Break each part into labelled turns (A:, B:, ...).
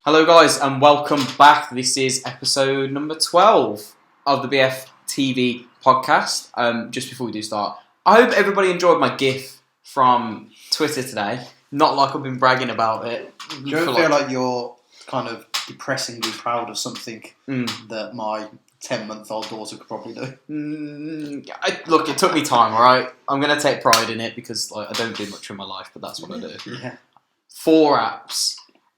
A: Hello guys and welcome back. This is episode number 12 of the Bftv podcast. Just before we do start, I hope everybody enjoyed my GIF from Twitter today. Not like I've been bragging about it.
B: Do you ever feel like you're kind of depressingly proud of something that my 10-month-old daughter could probably do?
A: Look, it took me time, alright? I'm going to take pride in it because I don't do much in my life, but that's what I do.
B: Yeah.
A: 4 apps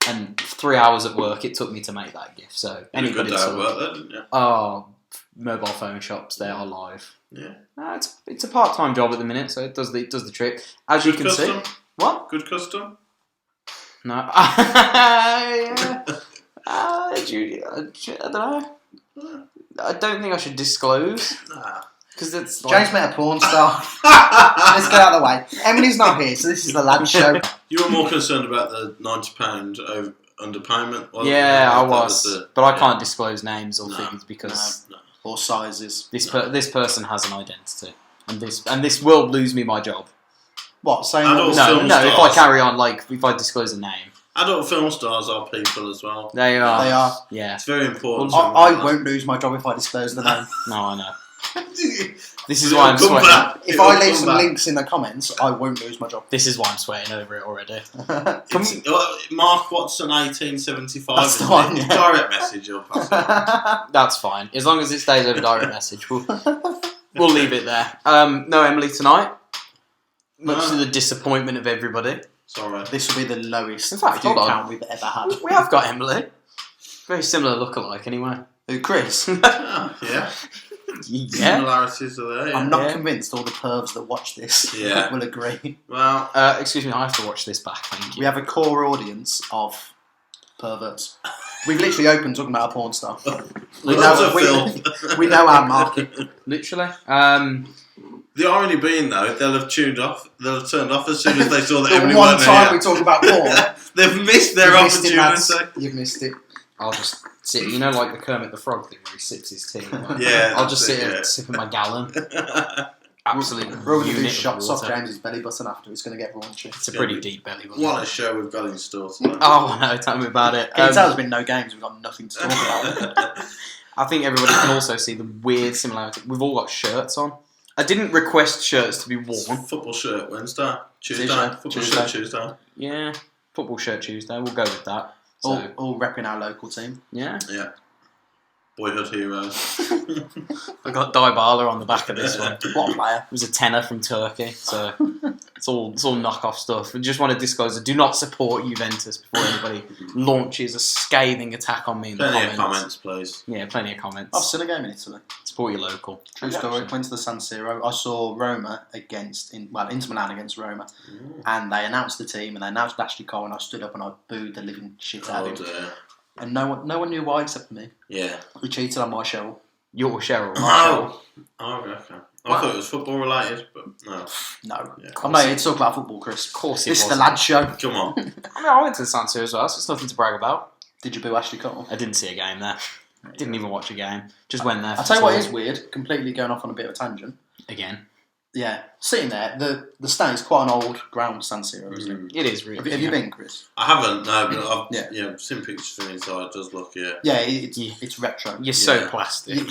A: and 3 hours at work it took me to make that GIF. So anybody
C: good day at work, didn't you?
A: Oh, mobile phone shops, they are live.
C: Yeah.
A: It's a part-time job at the minute, so it does the trick. As
C: Good
A: you can
C: custom?
A: see. What?
C: Good custom?
A: No. I don't know. I don't think I should disclose.
C: Nah.
A: Because it's
B: James met a porn star. Let's get out of the way. Emily's not here, so this is the lad show.
C: You were more concerned about the £90 underpayment, wasn't
A: Yeah,
C: you?
A: I was. But I can't disclose names or things because
C: No.
B: Or sizes.
A: this person has an identity. And this will lose me my job.
B: What, saying
C: Adult
B: that?
C: film
A: No, if I
C: stars.
A: carry on, if I disclose a name.
C: Adult film stars are people as well.
A: They are.
B: They are.
A: Yeah.
C: It's very important.
B: I won't lose my job if I disclose the name.
A: No, I know. This is why I'm sweating.
B: If I leave some links in the comments, I won't lose my job.
A: This is why I'm sweating over it already.
C: Mark Watson, 1875.
B: That's the one, yeah.
C: Direct message, you'll pass it.
A: That's fine. As long as it stays over direct message, we'll leave it there. No Emily tonight. Much to the disappointment of everybody.
C: Sorry.
B: This will be the lowest
A: In fact, hold on.
B: count we've ever had.
A: We have got Emily. Very similar look-alike, anyway.
B: Who, Chris?
C: Yeah.
A: Yeah.
C: Similarities are there. Yeah.
B: I'm not convinced all the pervs that watch this
C: Yeah.
B: will agree.
C: Well,
A: Excuse me, I have to watch this back, thank you.
B: We have a core audience of perverts. We've literally opened talking about a porn star. We
C: lots
B: know,
C: of filth.
B: we know our market.
A: Literally.
C: The irony being, though, they'll have turned off as soon as they saw that
B: The
C: Emily
B: one
C: weren't
B: time
C: here.
B: we talk about porn,
C: They've missed their
B: you've missed it,
C: opportunity.
B: lads. You've missed it.
A: I'll just sit, you know, like the Kermit the Frog thing where he sips his tea. Like,
C: Yeah,
A: I'll just sit
C: that's it,
A: here
C: yeah.
A: sipping my gallon. Absolute
B: We're going to do
A: unit of
B: shots off
A: water.
B: James's belly button after. It's going to get raunchy.
A: It's a pretty deep belly button.
C: What a show we've got in store tonight.
A: Oh no, tell me about it.
B: Can you tell there's been no games? We've got nothing to talk about.
A: I think everybody can also see the weird similarity. We've all got shirts on. I didn't request shirts to be worn.
C: Football shirt Wednesday. Tuesday.
B: Tuesday.
C: Football
B: Tuesday.
C: shirt Tuesday.
A: Yeah, football shirt Tuesday. We'll go with that. So,
B: all repping our local team.
A: yeah.
C: Yeah. Boyhood heroes.
A: I got Dybala on the back of this one.
B: What a player.
A: It was a tenner from Turkey, so it's all knockoff stuff. I just want to disclose I do not support Juventus before anybody launches a scathing attack on me in the
C: Plenty of
A: comments.
C: comments, please.
A: Yeah, plenty of comments.
B: I've seen a game in Italy.
A: Support your local.
B: True story. Went to the San Siro. I saw Roma Inter Milan against Roma, and they announced the team and they announced Ashley Cole, and I stood up and I booed the living shit out
C: Oh
B: of him.
C: dear.
B: And no one knew why except for me.
C: Yeah.
B: We cheated on my show.
A: Your Cheryl.
C: Oh, okay. I thought it was football related, but no.
B: No.
C: Yeah.
B: I'm not here to talk about football, Chris.
A: Of course it
B: This is the
A: wasn't.
B: lad show.
C: Come on.
A: I mean, I went to the San Siro as well, so it's nothing to brag about.
B: Did you boo Ashley Cole?
A: I didn't see a game there. Didn't even watch a game. Just went there.
B: I'll tell you what is weird, completely going off on a bit of a tangent.
A: Again.
B: Yeah, sitting there, the stand is quite an old ground, San Siro, isn't it?
A: It is really.
B: Have you been, Chris?
C: I haven't, no, but I've
B: Yeah.
C: seen pictures from inside. It does look, yeah.
B: Yeah, it's retro.
A: You're so
C: Yeah.
A: plastic.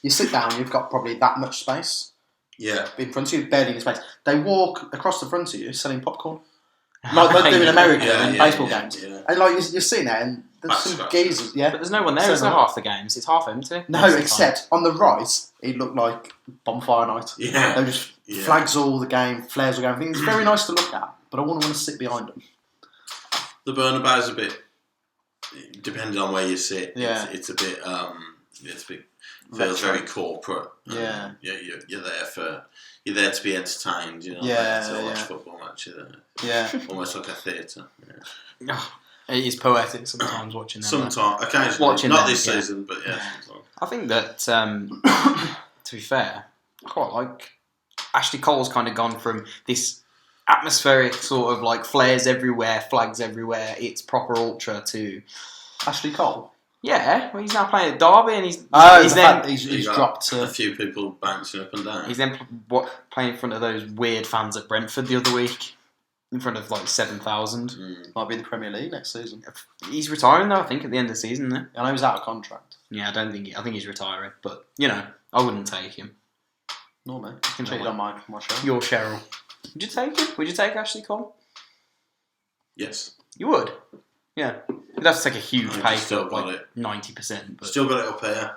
B: You sit down, you've got probably that much space
C: Yeah.
B: in front of you, barely any space. They walk across the front of you selling popcorn. Like they do in America in baseball games.
C: Yeah.
B: And like you're sitting there and there's some
C: Backscratch.
B: geezers, yeah.
A: But there's no one there, is there, half the games? It's half empty.
B: No,
A: Most of the
B: except on the right, it looked like bonfire night.
C: Yeah.
B: They just flags all the game, flares all the game. I think it's very nice to look at, but I wouldn't want to sit behind them.
C: The Bernabeu's a bit, depending on where you sit,
B: Yeah.
C: it's a bit, feels very corporate.
B: Yeah.
C: You're there to be entertained, you know,
B: Yeah,
C: to watch
B: yeah.
C: football match, you're there.
B: Yeah.
C: Almost like a theatre. Yeah.
A: Oh, it is poetic sometimes watching them.
C: Sometimes, occasionally,
A: Watching
C: not
A: them,
C: this
A: yeah.
C: season, but yeah. Sometimes.
A: I think that, to be fair, I quite like Ashley Cole's kind of gone from this atmospheric sort of like flares everywhere, flags everywhere, it's proper ultra to
B: Ashley Cole.
A: yeah. Well, he's now playing at Derby, and he's
B: He's dropped
C: a
B: to.
C: few people bouncing up and down.
A: he's then playing in front of those weird fans at Brentford the other week. in front of like 7,000.
B: Might be the Premier League next season.
A: He's retiring though, I think, at the end of the season. There.
B: I know he's out of contract.
A: Yeah, I think he's retiring, but I wouldn't take him.
B: No, mate. Cheated on my show.
A: Your Cheryl. Would you take him? Would you take Ashley Cole?
C: Yes.
A: You would? Yeah. You'd have to take a huge pay
C: still
A: cut,
C: got
A: like
C: it.
A: 90%. But
C: Still got it up here.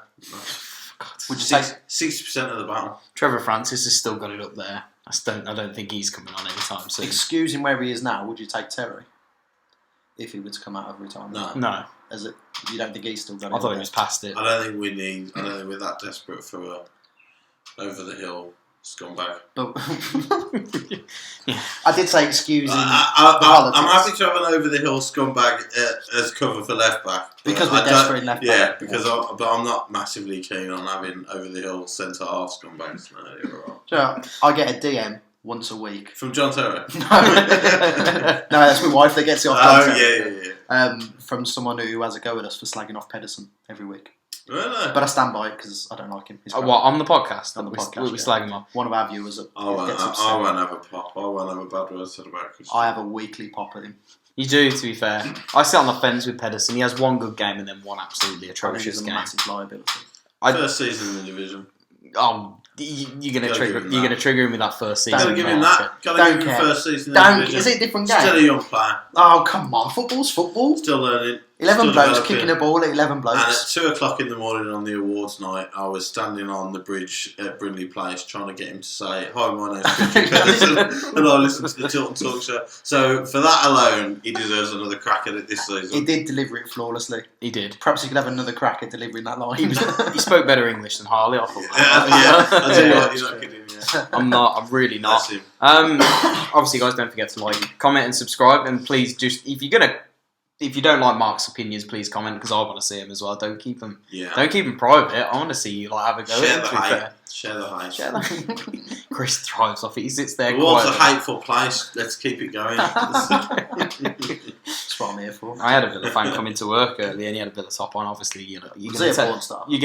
A: God,
B: Would you take
C: 60% of the battle?
A: Trevor Francis has still got it up there. I don't think he's coming on anytime soon.
B: excusing where he is now? Would you take Terry if he were to come out of retirement?
A: No.
B: You don't think he's still got it?
A: I thought he was past it.
C: I don't think we're that desperate for a over the hill scumbag.
B: But
A: Yeah.
B: I did say excusing.
C: I'm happy to have an over the hill scumbag as cover for left back
B: Because we're desperate in left back.
C: Yeah, because I'm not massively keen on having over the hill centre half scumbags. No, you're right.
B: So I get a DM once a week.
C: From John Terry.
B: No, that's my wife that gets it off.
C: Yeah.
B: From someone who has a go at us for slagging off Pedersen every week.
C: Really?
B: But I stand by it because I don't like him.
A: What, on the podcast?
B: On the podcast,
A: We slag him off.
B: One of our viewers gets upset.
C: I won't have a pop. I won't have a bad word said about Chris.
B: I have a weekly pop at him.
A: You do, to be fair. I sit on the fence with Pedersen. He has one good game and then one absolutely
B: I think
A: atrocious
B: he's a
A: game.
B: massive liability.
C: First season in the division.
A: Oh, you're gonna trigger him with that first season.
C: Gotta give him that. Gotta
B: Don't
C: give him
B: care.
C: first season in the division.
B: Is it a different game?
C: Still a young player.
B: Oh, come on. Football's football.
C: Still learning.
B: 11
C: still
B: blokes
C: developing.
B: kicking a ball at 11
C: And at
B: blokes.
C: 2 o'clock in the morning on the awards night, I was standing on the bridge at Brindley Place trying to get him to say, "Hi, my name's Richard Pedersen," and I listened to the Tilton Talk Show. So for that alone, he deserves another crack at it this season.
B: He did deliver it flawlessly.
A: He did.
B: Perhaps he could have another crack at delivering that line.
A: He spoke better English than Harley, I thought.
C: Yeah, I tell you what, you're not kidding. Yeah.
A: I'm not. I'm really not.
C: That's him.
A: Obviously, guys, don't forget to like, comment, and subscribe. And please, just if you don't like Mark's opinions, please comment because I want to see them as well. Don't keep them.
C: Yeah.
A: Don't keep them private. I want to see you like have a go.
C: Share
A: at
C: the
A: them, to be
C: hype.
A: fair.
C: Share the hype.
A: Share the Chris thrives off it. He sits there.
C: The world's a
A: quietly.
C: hateful place. Let's keep it going.
B: That's what I'm here for.
A: I had a Villa fan come into work earlier and he had a Villa top on. Obviously, you're
B: Was
A: going
B: he
A: to
B: a porn star?
A: He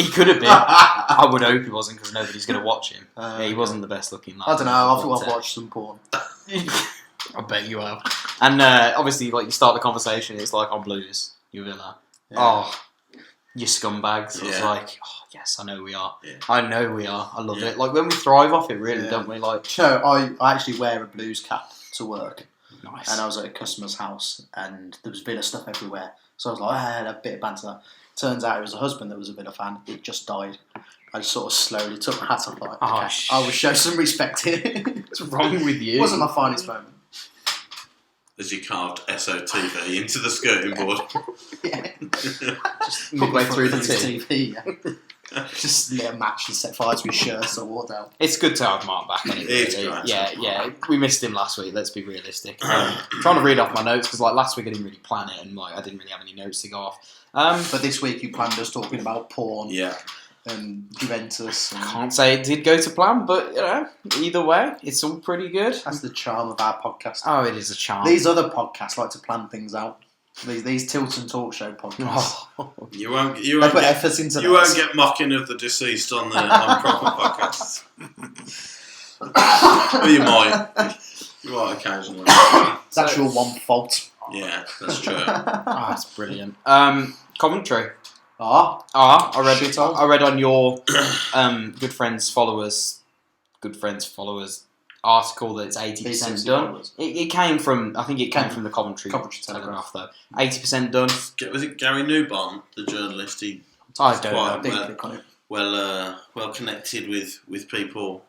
A: could have been. I would hope he wasn't because nobody's going to watch him. He wasn't the best looking lad.
B: I don't know. I think I've watched some porn.
A: I bet you have. And obviously, like you start the conversation, it's like on Blues, you Villa.
B: Yeah.
A: Oh, you scumbags. It's
C: Yeah.
A: like, oh yes, I know we are.
C: Yeah.
A: I know we are. I love
C: Yeah.
A: it. Like when we thrive off it, really,
B: Yeah.
A: don't we? Like
B: So I actually wear a Blues cap to work.
A: nice.
B: And I was at a customer's house and there was Villa stuff everywhere. So I was like, I had a bit of banter. Turns out it was a husband that was a Villa fan. It just died. I just sort of slowly took my hat off like,
A: Oh,
B: okay, I will show some respect here.
A: What's wrong with you?
B: It wasn't my finest moment.
C: As you carved SOTV into the skirting board.
B: Yeah.
A: Just midway through the
B: TV. Yeah. Just lit a match and set fire to his shirt, so I walked out.
A: It's good to have Mark back on it.
C: It's
A: Really.
C: great.
A: Yeah. We missed him last week. Let's be realistic. Trying to read off my notes because like last week I didn't really plan it and like I didn't really have any notes to go off.
B: But this week you planned us talking about porn
C: Yeah.
B: and Juventus. And
A: Can't say it did go to plan, but either way, it's all pretty good.
B: that's the charm of our podcast.
A: Oh, it is a charm.
B: These other podcasts like to plan things out. These Tilton Talk Show podcasts.
A: Oh.
C: You won't
B: They put
C: get
B: efforts into
C: you won't get mocking of the deceased on proper podcasts. Well, you might. You might occasionally.
B: That's your one fault.
C: Yeah, that's true.
A: Oh, that's brilliant. Coventry.
B: Ah,
A: I read on your good friends followers article that it's 80% done.
B: followers.
A: It came from I think it came from the Coventry
B: Telegraph.
A: though. 80% done.
C: Was it Gary Newbon, the journalist? He
A: I don't
C: quite
A: know.
B: Didn't click on it.
C: well connected with people.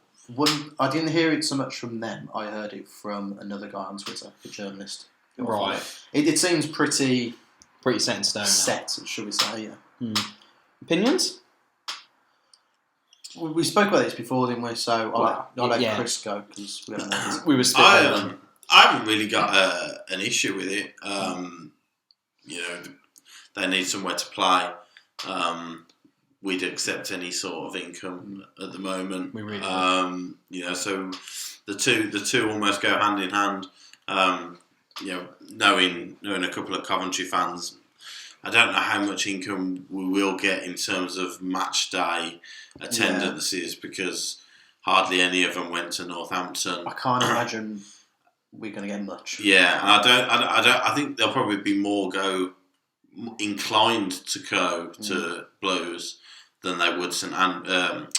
B: I didn't hear it so much from them. I heard it from another guy on Twitter, a journalist.
A: Right.
B: It seems pretty
A: Pretty set in stone now.
B: set, should we say? Yeah.
A: Opinions?
B: We spoke about this before, didn't we? So I'll let
A: yeah.
B: Chris go because we don't know.
A: We were spitballing.
C: I haven't really got an issue with it. They need somewhere to play. We'd accept any sort of income at the moment.
A: We really would.
C: So the two almost go hand in hand. Knowing a couple of Coventry fans, I don't know how much income we will get in terms of match day attendances because hardly any of them went to Northampton.
B: I can't imagine we're going to get much.
C: Yeah, and I think they'll probably be more inclined to go to Blues than they would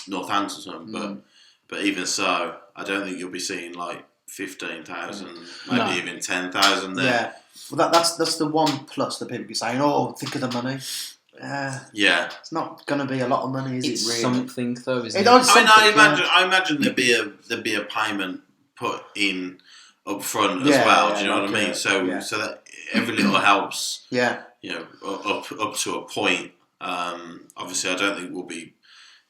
C: Northampton. But even so, I don't think you'll be seeing like 15,000, maybe even 10,000 there.
B: Yeah, well, that's the one plus that people be saying. Oh, think of the money.
C: Yeah,
B: it's not going to be a lot of money, is
A: it's
B: it? Really,
A: something though, isn't it?
C: I imagine there'd be a payment put in up front as well. Do you know what I mean? So that every little helps.
B: Yeah.
C: Up to a point. Obviously, I don't think we'll be.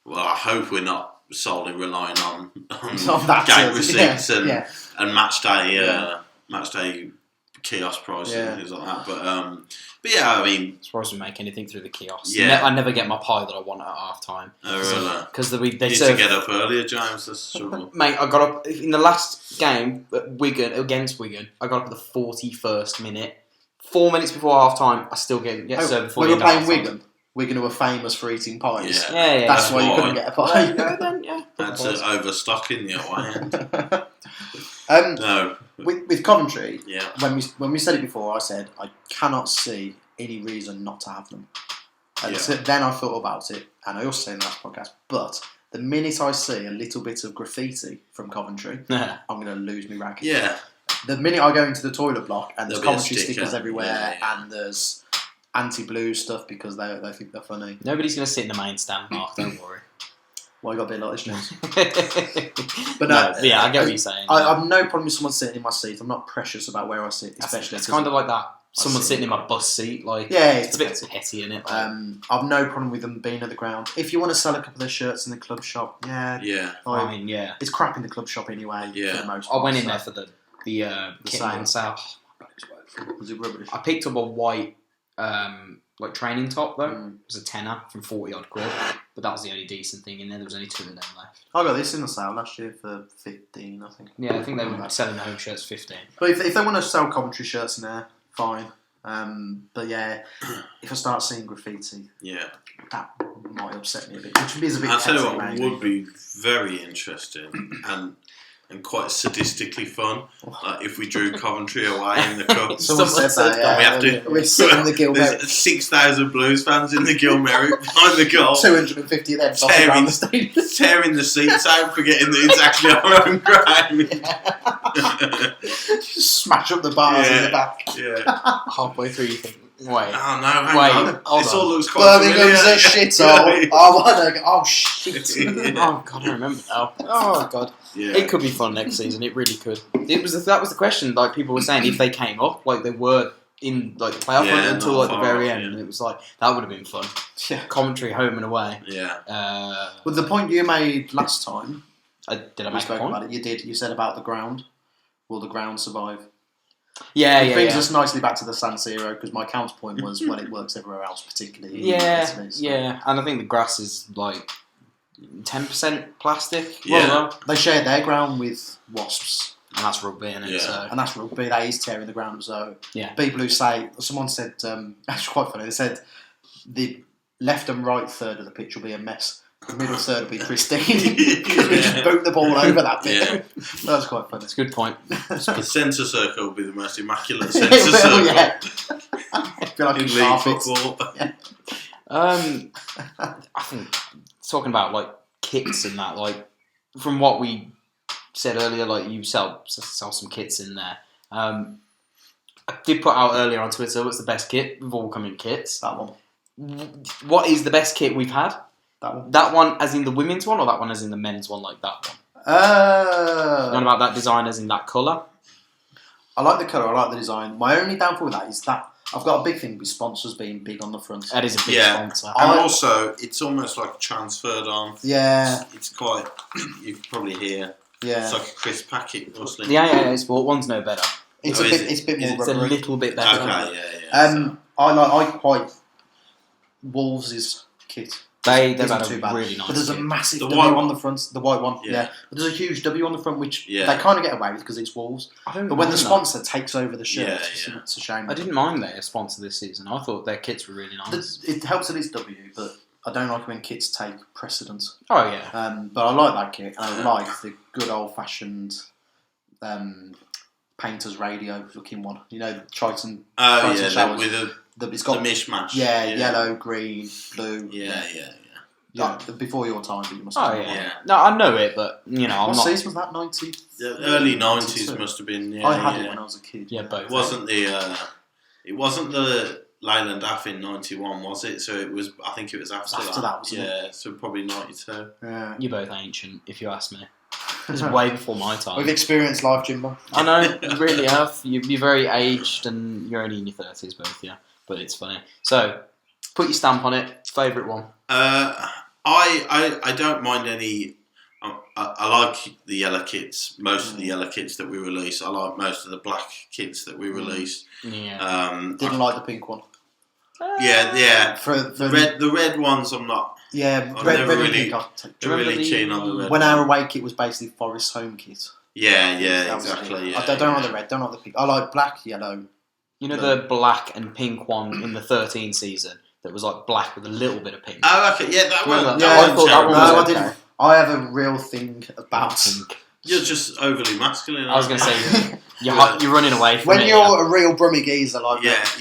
C: Well, I hope we're not solely relying on gate receipts and match day kiosk pricing and things like that. But yeah, I mean,
A: as far as we make anything through the kiosk,
C: I
A: never get my pie that I want at half time.
C: Oh, really?
A: Because they
C: need to get up earlier, James. That's the trouble.
A: Mate, I got up in the last game against Wigan. I got up at the 41st minute. 4 minutes before half time, I still get served before.
B: We were playing Wigan. Wigan were famous for eating pies.
A: Yeah.
B: That's why you couldn't get a pie.
C: That's overstocking the away end. No.
B: With Coventry, when we said it before, I said I cannot see any reason not to have them. And so then I thought about it, and I also said in the last podcast, but the minute I see a little bit of graffiti from Coventry, I'm going to lose my rag.
C: Yeah.
B: The minute I go into the toilet block and there's Coventry stickers everywhere and there's anti-Blues stuff because they think they're funny.
A: Nobody's going to sit in the main stand, Mark, don't worry.
B: Well, you got a bit like this,
A: But no, I get what you're saying.
B: I have no problem with someone sitting in my seat. I'm not precious about where I sit, especially.
A: It's kind of like that. Someone sitting in my bus seat, it's a bit petty, isn't it?
B: I've no problem with them being at the ground. If you want to sell a couple of their shirts in the club shop, it's crap in the club shop anyway. Yeah, for the most part,
A: I went in there for the kit and sale.
B: Was it rubbish?
A: I picked up a white training top though. It was a tenner from 40 odd quid, but that was the only decent thing in there. There was only 2 of them left.
B: I got this in the sale last year for 15, I think.
A: Yeah, I think they were selling the home shirts 15.
B: But if they want to sell Coventry shirts in there, fine. But yeah, if I start seeing graffiti, that might upset me a bit. Which is a bit.
C: I'll tell you what would be very interesting and quite sadistically fun. Like if we drew Coventry away in the cup.
B: Someone said that.
C: We have to.
B: We're sitting in the Gil Merrick.
C: There's 6,000 Blues fans in the Gil Merrick behind the goal.
B: 250 of them dotted around the stadium.
C: Tearing the seats out, forgetting that it's actually our own ground.
B: Just smash up the bars in the back.
C: Yeah.
A: Halfway through, you think, wait.
C: Oh no, hang on. This all looks quite
B: Birmingham's a shithole. Oh shit.
A: Oh god, I remember now. Oh god.
C: Yeah.
A: It could be fun next season. It really could. That was the question. Like people were saying, if they came up, like they were in like the playoff run until like the very end, and it was like that would have been fun.
B: Yeah.
A: Commentary home and away.
C: Yeah.
B: Well, the point you made last time.
A: Did I make a point?
B: About it. You did. You said about the ground. Will the ground survive?
A: It
B: brings us nicely back to the San Siro because my counterpoint was when it works everywhere else, particularly.
A: Yeah, and I think the grass is like 10% plastic.
C: Yeah.
A: Well,
B: they share their ground with Wasps.
A: And that's rugby, isn't it?
C: Yeah.
A: So.
B: And that's rugby. That is tearing the ground. So people who say, someone said, actually quite funny. They said the left and right third of the pitch will be a mess. The middle third will be pristine. We just boot the ball over that bit.
C: Yeah.
B: That was quite funny.
A: That's a good point.
C: The centre circle will be the most immaculate centre circle.
B: Yeah. I feel like
C: in league football.
A: I think talking about like kits and that, like from what we said earlier, like you sell some kits in there. I did put out earlier on Twitter, what's the best kit? We've all come in kits.
B: That one.
A: What is the best kit we've had?
B: That one.
A: That one as in the women's one, or that one as in the men's one, like that one? Not about that design as in that colour?
B: I like the colour, I like the design. My only downfall with that is that I've got a big thing with sponsors being big on the front.
A: That is a big sponsor.
C: And also, it's almost like transferred on.
B: Yeah.
C: It's quite, you can probably hear.
B: Yeah.
C: It's like a crisp packet, mostly.
A: The AAA Sport one's no better.
B: It's a bit more
A: It's a little bit better.
C: Okay, yeah.
B: I quite Wolves' kit.
A: They've had
B: too
A: a
B: bad.
A: really nice
B: But there's a
A: kit.
B: massive
C: The
B: W
C: white
B: on the front. The white one, yeah. But there's a huge W on the front, which they kind of get away with because it's Wolves. But when the sponsor takes over the shirt, it's a shame.
A: I didn't mind their sponsor this season. I thought their kits were really nice.
B: It helps that it's W, but I don't like when kits take precedence.
A: Oh, yeah.
B: But I like that kit. And I like the good old-fashioned painter's radio looking one. You know, Triton.
C: Oh
B: Triton
C: yeah,
B: showers.
C: it's
B: got
C: the mishmash.
B: Yeah, yellow, green, blue.
C: Yeah.
B: Before your time, but you must. Have
C: yeah.
A: No, I know it, but I'm
B: what
A: not.
B: What season was that? 90.
C: The early 90s must have been. Yeah,
B: I had it when I was a kid.
A: Yeah, both.
C: It wasn't the Leyland Aff in 91, was it? So it was. I think it was after that.
B: Wasn't it?
C: So probably 92.
B: Yeah.
A: You're both ancient, if you ask me. It's way before my time.
B: We've experienced life, Jimbo.
A: I know, you really have. You're very aged, and you're only in your 30s, both. Yeah, but it's funny. So, put your stamp on it. Favourite one.
C: I don't mind any. I like the yellow kits. Most of the yellow kits that we release. I like most of the black kits that we release.
A: Yeah.
B: Didn't like the pink one.
C: Yeah.
B: For
C: The red ones, I'm not.
B: Yeah,
C: I'm
B: red
C: never
B: and
C: really,
B: pink.
C: really keen on the red.
B: When
C: one.
B: our away kit was basically Forest home kit.
C: Yeah,
B: That was
C: exactly.
B: it.
C: Yeah,
B: I don't like the red. Don't like the pink. I like black, yellow.
A: You know the black and pink one in the 13 season that was like black with a little bit of pink.
C: Oh, okay. Yeah, that one.
A: Yeah,
C: That
A: I thought that one was
B: I
A: okay.
B: didn't. I have a real thing about
A: Pink.
C: You're just overly masculine.
A: I was going to say you're running away from
B: when
A: it.
B: you're a real brummy geezer like
C: Yeah,
B: that.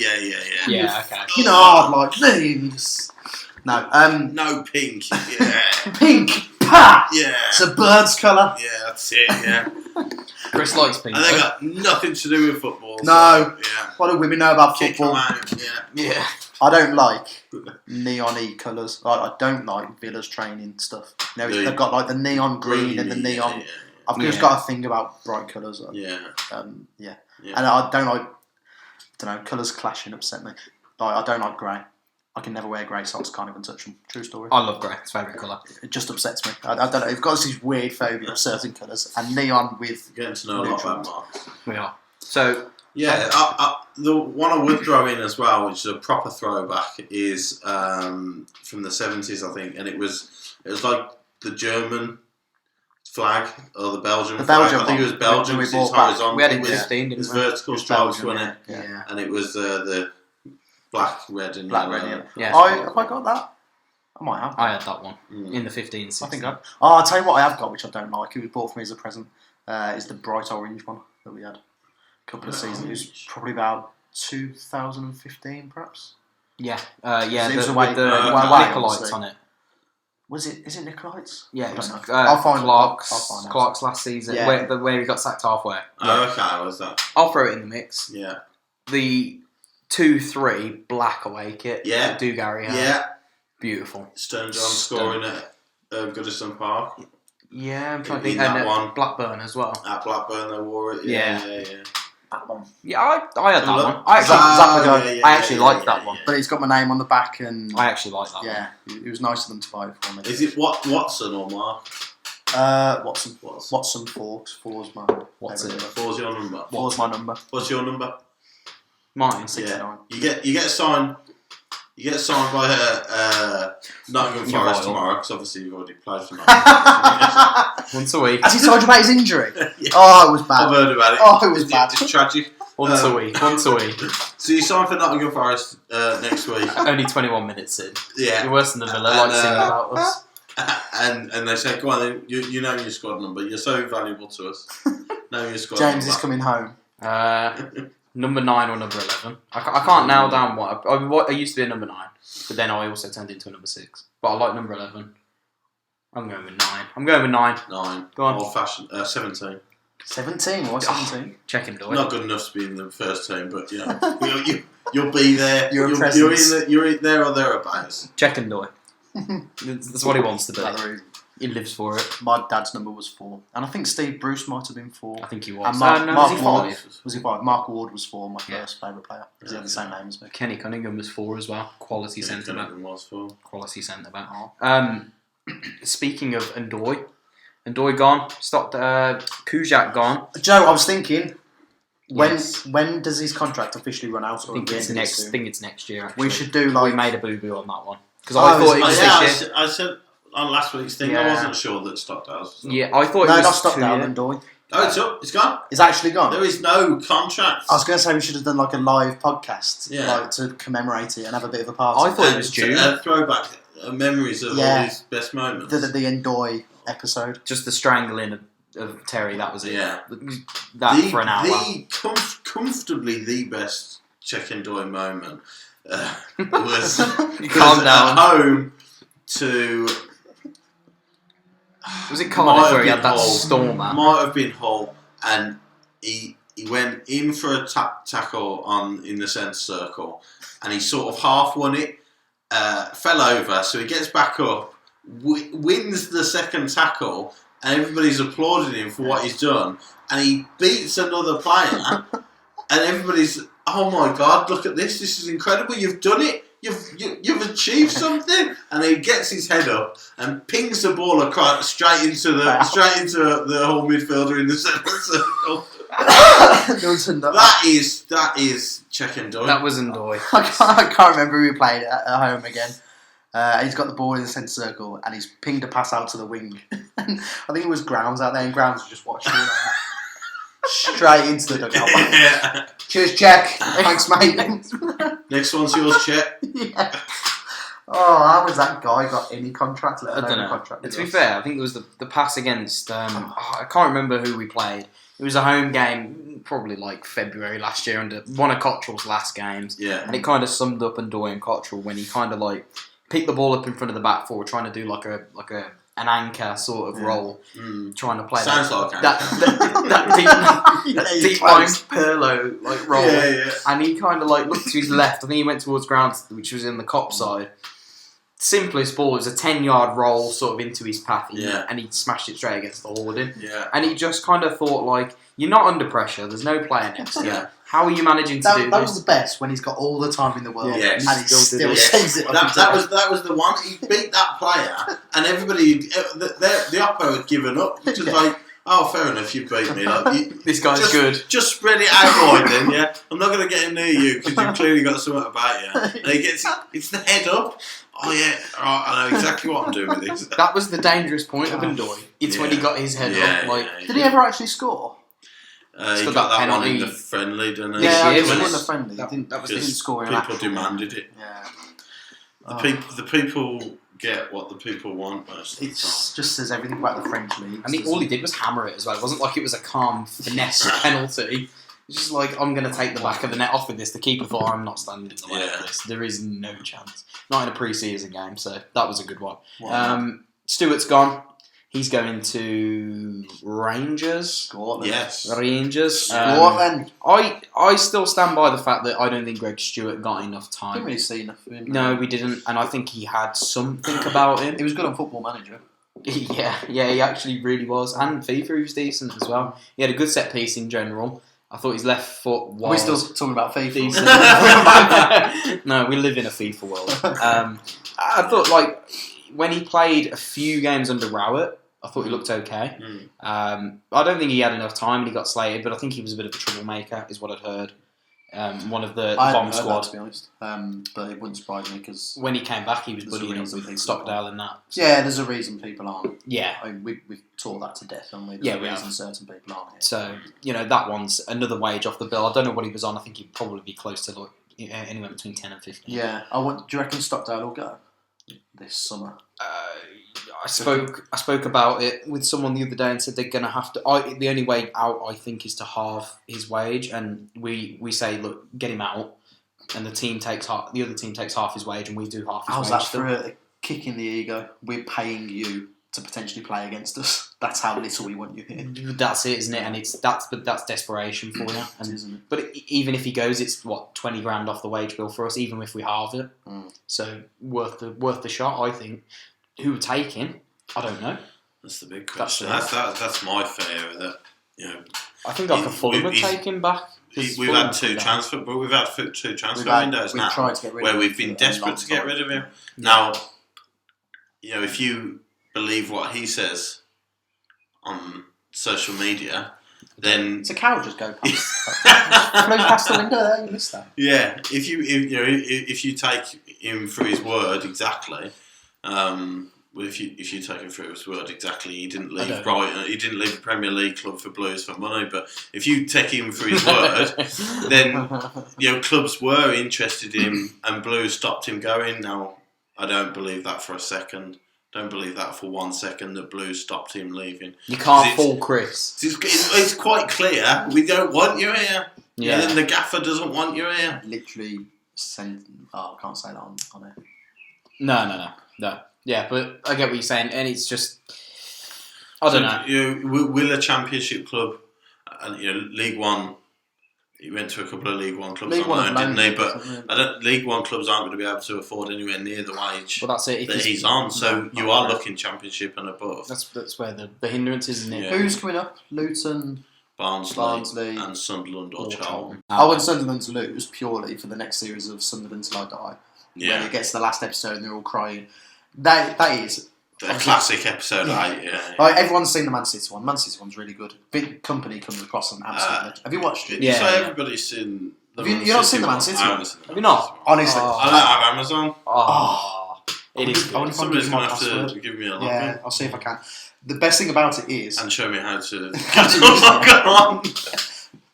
A: Yeah, okay.
B: You know, I'd like names. No,
C: no pink. Yeah,
B: pink. Pa.
C: yeah,
B: It's a bird's colour.
C: yeah. That's it. Yeah,
A: Chris likes pink.
C: and they got nothing to do with football.
B: No.
C: So, yeah.
B: What do women know about
C: Kick
B: football?
C: 'em out, yeah.
A: Yeah.
B: I don't like neon-y colours. I don't like Villa's training stuff. You know, they've got like the neon green and the neon.
C: Yeah,
B: I've just got a thing about bright colours.
C: yeah.
B: And
C: Yeah.
B: I don't like. Colours clashing upset me. Like, I don't like grey. I can never wear grey socks. Can't even touch them. True story.
A: I love grey. It's favourite colour.
B: It just upsets me. I don't know. You've got this weird phobia of certain colours and neon with.
C: Getting to know a lot about Mark.
A: We are. So,
C: Yeah, the one I would throw in as well, which is a proper throwback, is from the 70s, I think, and it was like the German flag or the Belgian flag. I think it was Belgium.
B: We
C: It's
B: bought
C: horizontal.
A: we had it
C: it was,
A: 15,
C: it was
A: didn't we?
C: vertical stripes, wasn't it?
B: Yeah.
C: And it was the black, red, and
B: Black,
C: yellow.
B: red,
A: Yeah.
B: Have I got that? I might have.
A: I had that one
C: Mm.
A: in the 15, 16.
B: I think I. Oh, I'll tell you what I have got, which I don't like. It was bought for me as a present. Is the bright orange one that we had a couple of seasons. It was probably about 2015, perhaps.
A: Yeah.
B: It was
A: with the
B: away,
A: Nicolites
B: obviously.
A: on it.
B: Was it? Is it Nicolites?
A: Yeah,
B: I
A: it was
B: don't know. I'll find
A: Clark's,
B: I'll find out.
A: Clark's last season,
B: Yeah.
A: where he got sacked halfway.
C: Oh, okay, was that?
A: I'll throw it in the mix.
C: Yeah.
A: The 2-3 black away kit.
C: Yeah.
A: that Gary had.
C: Yeah.
A: Beautiful.
C: Stone John scoring at Goodison Park.
A: Yeah, I'm trying to
C: In
A: think.
C: that
A: And
C: one.
A: Blackburn as well.
C: At Blackburn, they wore it.
A: Yeah.
C: Yeah.
B: That one.
A: Yeah, I had that
C: Look.
A: one. I actually,
B: Zap-
A: I actually liked that one.
B: But it's got my name on the back, and
A: I actually liked that one.
B: yeah, it was nice of them to buy it for me.
C: Is it Watson or Mark?
B: Watson.
C: Watson.
B: Watson Four's my
A: Watson.
B: favourite.
C: What's your number?
B: Four's my number.
C: What's your number?
A: Mine.
B: 69.
C: You get signed. You get signed by Nottingham
A: You're
C: Forest
A: vile.
C: tomorrow, because obviously you've already played for Nottingham.
A: Once a week.
B: Has he told you about his injury?
C: Yeah.
B: Oh, it was
C: I've
B: bad.
C: heard about it.
B: Oh, it was bad.
C: It's tragic.
A: Once a week. Once a week.
C: So you signed for Nottingham Forest next week.
A: Only 21 minutes in.
C: Yeah.
A: You're worse than the Villa,
C: And,
A: like singing about us.
C: And they said, go on then, you know your squad number. You're so valuable to us. Know your squad
B: James
C: number.
B: is coming home.
A: Number 9 or number 11. I can't nail down what. I used to be a number 9, but then I also turned into a number 6. But I like number 11. I'm going with 9.
C: 9.
A: Go on.
C: Old fashioned. 17.
B: 17. Why 17?
A: Check him, do it.
C: Not good enough to be in the first team, but you know, you'll be there.
B: You're a
C: you're
B: presence.
C: you're in there or thereabouts.
A: Check him, do it. That's what he wants to be.
B: That's the reason.
A: He lives for it.
B: My dad's number was 4. And I think Steve Bruce might have been 4.
A: I think he was.
B: And Mark,
A: no,
B: Mark
A: was he
B: Ward,
A: 5?
B: was he 5? Mark Ward was 4, my
A: Yeah.
B: first favourite player. Because he had the same name as me.
A: Kenny Cunningham was 4 as well. Quality
C: Yeah,
A: centre back.
C: Cunningham was for.
A: Quality centre back.
B: Oh.
A: Speaking of Ndoye gone. Stopped. Kujak gone.
B: Joe, I was thinking,
A: Yes.
B: when does his contract officially run out?
A: I think it's next. year. Actually.
B: We should do
A: We
B: like.
A: made a boo boo on that one because
B: Oh,
A: I thought it was
C: yeah,
A: this year.
C: I said on last week's thing, I
A: Yeah.
C: wasn't sure that Stockdale's.
A: Yeah, I thought
B: No,
A: it was
B: not stop
A: 2
B: down
A: year.
B: and Doy.
C: Oh, it's up. It's gone.
B: It's actually gone.
C: There is no contract.
B: I was going to say we should have done like a live podcast,
C: Yeah.
B: like to commemorate it and have a bit of a party.
A: I thought it was June.
C: Throwback memories of all
B: Yeah.
C: his best moments.
B: the Endoy episode.
A: Just the strangling of of Terry. That was it.
C: Yeah.
A: For an hour.
C: Comfortably the best Check-and-Doy moment was
A: calm down.
C: At home to.
A: Was it Cardiff where he had that stormer?
C: Might have been Hull, and he went in for a tackle in the centre circle, and he sort of half won it, fell over, so he gets back up, wins the second tackle, and everybody's applauding him for what he's done, and he beats another player, and everybody's, oh my God, look at this is incredible, you've done it. You've achieved something, and he gets his head up and pings the ball across straight into the whole midfielder in the centre circle. That is Check-and-Doy.
A: That was Ndoye.
B: I can't remember who we played at home again. He's got the ball in the centre circle, and he's pinged a pass out to the wing. I think it was Grounds out there, and Grounds was just watching it. Straight into the dugout.
C: Yeah.
B: Cheers, Jack. Thanks, mate.
C: Next one's yours, Chet.
B: Yeah. Oh, how has that guy got any contract?
A: I don't know. To be fair, I think it was the pass against. I can't remember who we played. It was a home game, probably like February last year, under one of Cottrell's last games.
C: Yeah.
A: And it kind of summed up Ndoye and Cottrell when he kind of like picked the ball up in front of the back four, trying to do like an anchor sort of role, trying to play
C: Sounds
A: that deep line Perlo like role.
C: Yeah.
A: And he kind of like looked to his left. I think he went towards Grounds, which was in the Cop side. Simplest ball, it was a 10-yard roll sort of into his path, and he smashed it straight against the hoarding.
C: Yeah.
A: And he just kind of thought like, you're not under pressure. There's no player next to you. How are you managing to do this?
B: That was the best when he's got all the time in the world, and he still sends it.
C: That was the one. He beat that player, and everybody, the oppo had given up. Just like, oh, fair enough, you beat me. Like,
A: this guy's good.
C: Just spread it out wide, then. Yeah, I'm not going to get him near you because you've clearly got something about you. And he gets it's the head up. Oh yeah, I know exactly what I'm doing with this.
A: That was the dangerous point of Ndoye. It's when he got his head up. Like,
B: did he ever actually score?
C: He got that one in the friendly, didn't he?
B: Yeah, he won the friendly. That was the score.
C: People demanded it.
B: Yeah.
C: The people get what the people want most.
B: It just says everything about the French league.
A: And all he did was hammer it as well. It wasn't like it was a calm finesse penalty. It's just like, I'm going to take the back of the net off with this. The keeper thought, I'm not standing in the way of this. There is no chance. Not in a pre-season game, so that was a good one.
B: Wow.
A: Stewart's gone. He's going to Rangers.
B: Scotland.
C: Yes.
A: Rangers.
B: Scotland.
A: I still stand by the fact that I don't think Greg Stewart got enough time.
B: Didn't really see enough of him.
A: No, we didn't. And I think he had something about him.
B: He was good on Football Manager.
A: Yeah, he actually really was. And FIFA, he was decent as well. He had a good set piece in general. I thought his left foot was...
B: We're still talking about FIFA.
A: Decent. No, we live in a FIFA world. I thought, like, when he played a few games under Rowett, I thought he looked okay. I don't think he had enough time and he got slated, but I think he was a bit of a troublemaker, is what I'd heard. One of the bomb squad.
B: That, to be honest. But it wouldn't surprise me because...
A: When he came back, he was buddying up with Stockdale and that.
B: So. Yeah, there's a reason people aren't.
A: Yeah.
B: I mean, we've taught that to death, haven't we?
A: There's
B: a reason certain people aren't here.
A: So, that one's another wage off the bill. I don't know what he was on. I think he'd probably be close to anywhere between 10 and 15.
B: Yeah. Do you reckon Stockdale will go this summer?
A: I spoke about it with someone the other day and said they're going to have to... the only way out, I think, is to halve his wage. And we say, look, get him out. And the other team takes half his wage and we do half his wage.
B: How's that for a kick in the ego? We're paying you to potentially play against us. That's how little we want you here.
A: That's it, isn't it? And that's desperation for you.
B: Isn't it?
A: But even if he goes, it's what, 20 grand off the wage bill for us, even if we halve it. So worth the shot, I think. Who would take him? I don't know.
C: That's the big question. That's my fear that
A: I think like a Fulham would take him back.
C: We've had two transfer windows now
B: tried to get rid
C: where
B: of
C: we've been desperate to get rid of him. Now, if you believe what he says on social media, then
B: it's a cow just go past. Flew past the window there. You missed that.
C: Yeah, if you take him for his word exactly. If you take him through his word exactly, he didn't leave Brighton. He didn't leave a Premier League club for Blues for money. But if you take him for his word, then clubs were interested in him, and Blues stopped him going. Now I don't believe that for a second. Don't believe that for 1 second that Blues stopped him leaving.
A: You can't fool Chris.
C: It's quite clear. We don't want you here.
A: Yeah.
C: And then the gaffer doesn't want you here.
B: Literally sent. Oh, I can't say that on it.
A: No. Yeah, but I get what you're saying, and it's just I don't know.
C: Will a championship club and League One? He went to a couple of League One clubs online, didn't he? But League One clubs aren't going to be able to afford anywhere near the wage that he's on. So you are looking Championship and above.
A: That's where the hindrance is, isn't it?
B: Yeah. Who's coming up? Luton,
C: Barnsley, and Sunderland or Charlton.
B: I want Sunderland to lose purely for the next series of Sunderland Till I Die.
C: Yeah.
B: When it gets to the last episode and they're all crying. That is
C: the classic episode 8. Yeah.
B: Like, everyone's seen the Man City one. Man City one's really good. Big Company comes across them absolutely. Have you watched it?
C: Yeah. So everybody's seen.
B: Have you not seen the Man City one?
A: Have you not?
B: Honestly,
C: I don't have Amazon.
A: It is.
C: Somebody's going to have to give me a login.
B: Yeah, I'll see if I can. The best thing about it is
C: and show me how to log on.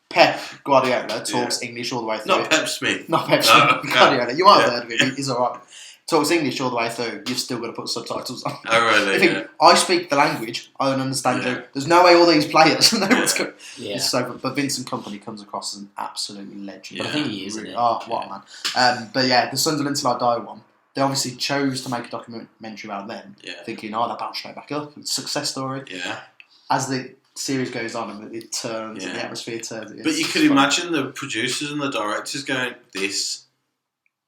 B: Pep Guardiola talks English all the way through.
C: Not Pep Smith.
B: Not Pep Smith. Guardiola. You might have heard of him. He's alright. Talks English all the way through. You've still got to put subtitles on.
C: Oh really?
B: I speak the language. I don't understand you. There's no way all these players know what's going.
A: Yeah.
B: It's so. But Vincent Kompany comes across as an absolutely legend.
A: But I think he is. Isn't
B: Oh, what a man! But yeah, the Sunderland Till I Die one. They obviously chose to make a documentary about them, thinking, "Oh, they'll bounce straight back up." It's a success story.
C: Yeah.
B: As the series goes on and it turns and the atmosphere turns.
C: But you could imagine the producers and the directors going, "This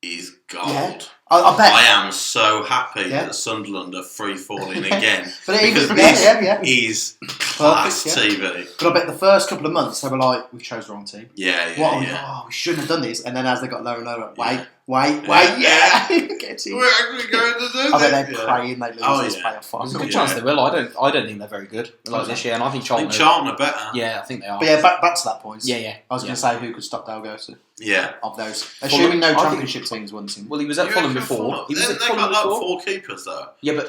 C: is gold."
B: Yeah. I bet.
C: I am so happy that Sunderland are free falling again.
B: But
C: because this is class TV.
B: But I bet the first couple of months they were like, "We chose the wrong team."
C: Yeah.
B: We shouldn't have done this. And then as they got lower and lower, wait, get it.
C: We're actually going to do this.
B: I bet they're praying they lose this playoff final.
A: There's a good chance they will. I don't think they're very good this year, and I think Charlton.
C: Are better.
A: Yeah, I think they are.
B: But yeah, back to that point.
A: Yeah.
B: I was going to say who could stop Dalgosa.
C: Yeah.
B: Of those, assuming no championship teams won team.
A: Well, he was at Fulham before.
C: He was at Fulham before. 4 keepers though.
A: Yeah, but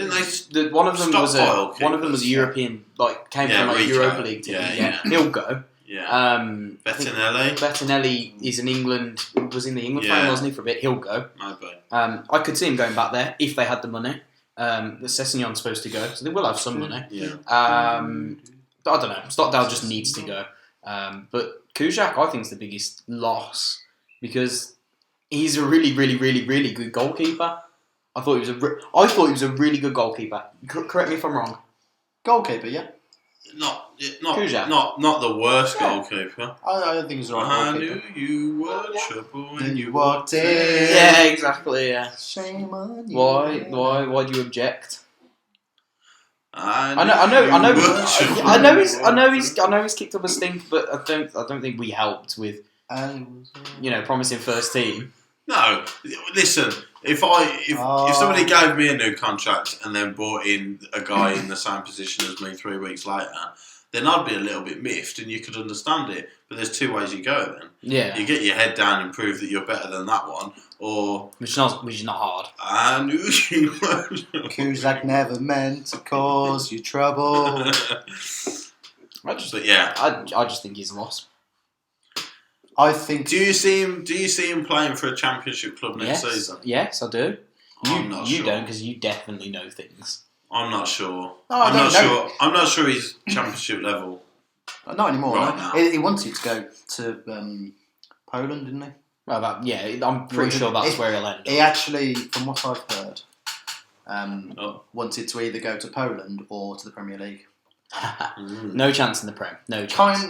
A: one of them was a European, came from a Europa League team. Yeah, he'll go.
C: Yeah.
A: Bettinelli is in England. Was in the England frame, wasn't he, for a bit? He'll go.
C: Maybe.
A: I could see him going back there if they had the money. The Sessegnon's supposed to go, so they will have some money.
C: Yeah.
A: I don't know. Stockdale just needs to go. But Kujak, I think, is the biggest loss because he's a really, really, really, really good goalkeeper. I thought he was a really good goalkeeper. Correct me if I'm wrong.
B: Goalkeeper, yeah.
C: Not
A: Kujak.
C: not the worst goalkeeper.
B: I don't think he's the right
C: I
B: goalkeeper.
C: knew you were trouble when you
B: walked in.
A: Yeah, exactly. Yeah.
B: Shame on you.
A: Why do you object?
C: I
A: know he's kicked up a stink, but I don't think we helped with promising first team.
C: No, listen. If somebody gave me a new contract and then brought in a guy in the same position as me 3 weeks later, then I'd be a little bit miffed, and you could understand it. But there's 2 ways you go. Then you get your head down and prove that you're better than that one, or
A: which is not hard.
C: I knew you were.
B: Kuzak never meant to cause you trouble.
A: I just think he's a loss.
B: I think.
C: Do you see him playing for a championship club next season?
A: Yes, I do.
C: I'm not sure.
A: You don't, because you definitely know things.
C: I'm not sure.
B: No,
C: I'm not sure he's championship level.
B: Not anymore.
C: Right
B: no.
C: now.
B: He wanted to go to Poland, didn't he?
A: Well, I'm pretty sure that's where he'll end.
B: He actually, from what I've heard, wanted to either go to Poland or to the Premier League.
A: No chance in the Prem. No chance.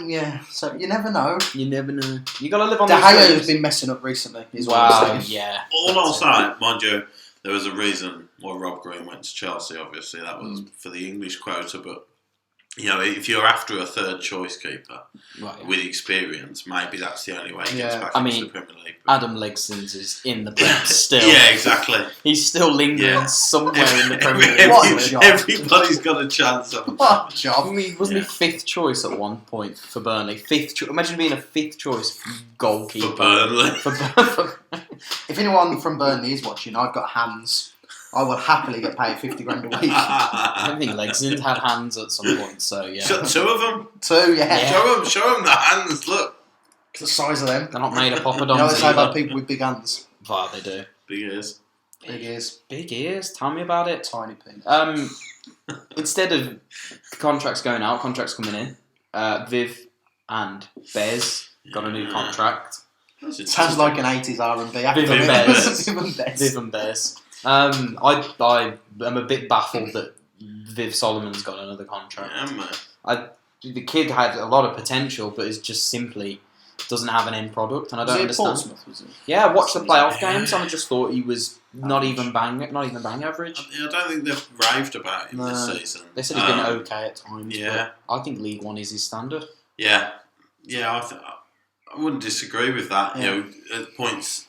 B: So you never know.
A: You never know. You got to live on.
B: De Gea has been messing up recently.
A: Wow. Yeah.
C: All I'll say, mind you, there was a reason why Rob Green went to Chelsea. Obviously, that was for the English quota. But if you're after a third choice keeper with experience, maybe that's the only way he gets back into the Premier League.
A: Adam Legsons is in the Prem still.
C: Yeah, exactly.
A: He's still lingering somewhere in the Premier League.
B: What a job.
C: Everybody's got a chance of him.
B: What a job.
A: Wasn't he 5th choice at one point for Burnley? Imagine being a 5th choice goalkeeper.
C: For Burnley.
B: If anyone from Burnley is watching, I've got hands. I would happily get paid 50 grand a week.
A: I don't think Legsons had hands at some point, so yeah.
C: 2 of them.
B: 2, yeah.
C: Show them the hands, look.
B: The size of them.
A: They're not made of poppadoms.
B: You know what they say about people with big hands?
A: Well, they do.
C: Big ears.
B: Big
A: ears. Tell me about it.
B: Tiny penis.
A: Instead of contracts going out, contracts coming in. Viv and Bez got a new contract.
B: Sounds like an 80s R&B act.
A: Viv and Bez.
B: Viv and Bez.
A: I am a bit baffled that Viv Solomon's got another contract.
C: Yeah,
A: the kid had a lot of potential, but is just simply doesn't have an end product, and I don't understand.
B: Portsmouth, was it?
A: Yeah, I watched the playoff games, and I just thought he was not even bang average.
C: I don't think they've raved about him this season.
A: They said he's been okay at times.
C: Yeah,
A: but I think League One is his standard.
C: Yeah, I wouldn't disagree with that.
B: Yeah.
C: You know, at points